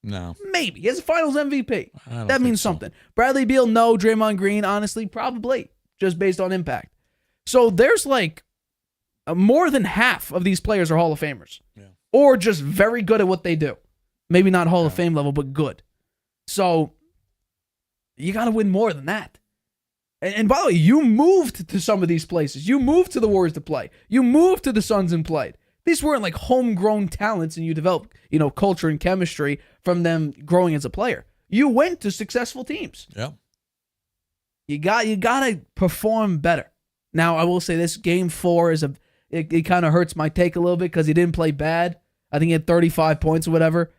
no. Maybe. He has a Finals MVP. That means something. So. Bradley Beal, no. Draymond Green, honestly, probably. Just based on impact. So there's more than half of these players are Hall of Famers. Yeah. Or just very good at what they do. Maybe not Hall of Fame level, but good. So you got to win more than that. And by the way, you moved to some of these places. You moved to the Warriors to play. You moved to the Suns and played. These weren't homegrown talents, and you developed, culture and chemistry from them growing as a player. You went to successful teams. Yeah. You got to perform better. Now, I will say this: Game 4 it kind of hurts my take a little bit because he didn't play bad. I think he had 35 points or whatever.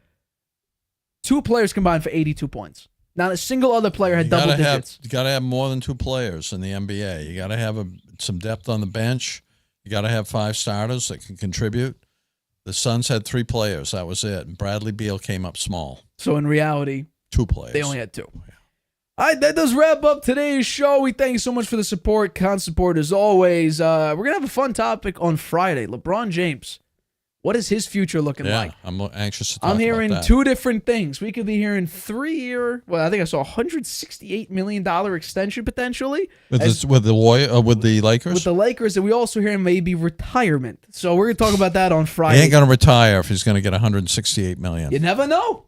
2 players combined for 82 points. Not a single other player had double digits. You got to have more than 2 players in the NBA. You got to have some depth on the bench. You got to have 5 starters that can contribute. The Suns had 3 players. That was it. And Bradley Beal came up small. So in reality, 2 players. They only had 2. Yeah. All right, that does wrap up today's show. We thank you so much for the support. Constant support as always. We're going to have a fun topic on Friday. LeBron James. What is his future looking like? I'm anxious to talk I'm hearing about that. 2 different things. We could be hearing 3-year. Well, I think I saw $168 million extension potentially with the Lakers. With the Lakers, and we also hear maybe retirement. So we're gonna talk about that on Friday. He ain't gonna retire if he's gonna get $168 million. You never know.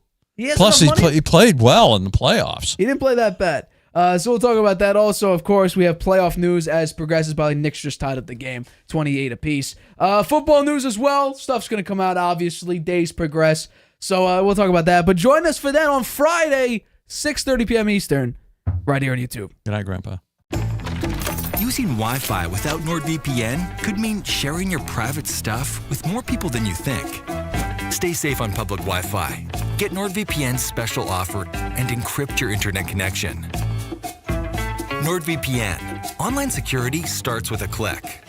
Plus, he played well in the playoffs. He didn't play that bad. So we'll talk about that. Also, of course, we have playoff news as progresses. By the Knicks just tied up the game, 28 apiece. Football news as well. Stuff's going to come out, obviously. Days progress. So we'll talk about that. But join us for that on Friday, 6:30 p.m. Eastern, right here on YouTube. Good night, Grandpa. Using Wi-Fi without NordVPN could mean sharing your private stuff with more people than you think. Stay safe on public Wi-Fi. Get NordVPN's special offer and encrypt your internet connection. NordVPN. Online security starts with a click.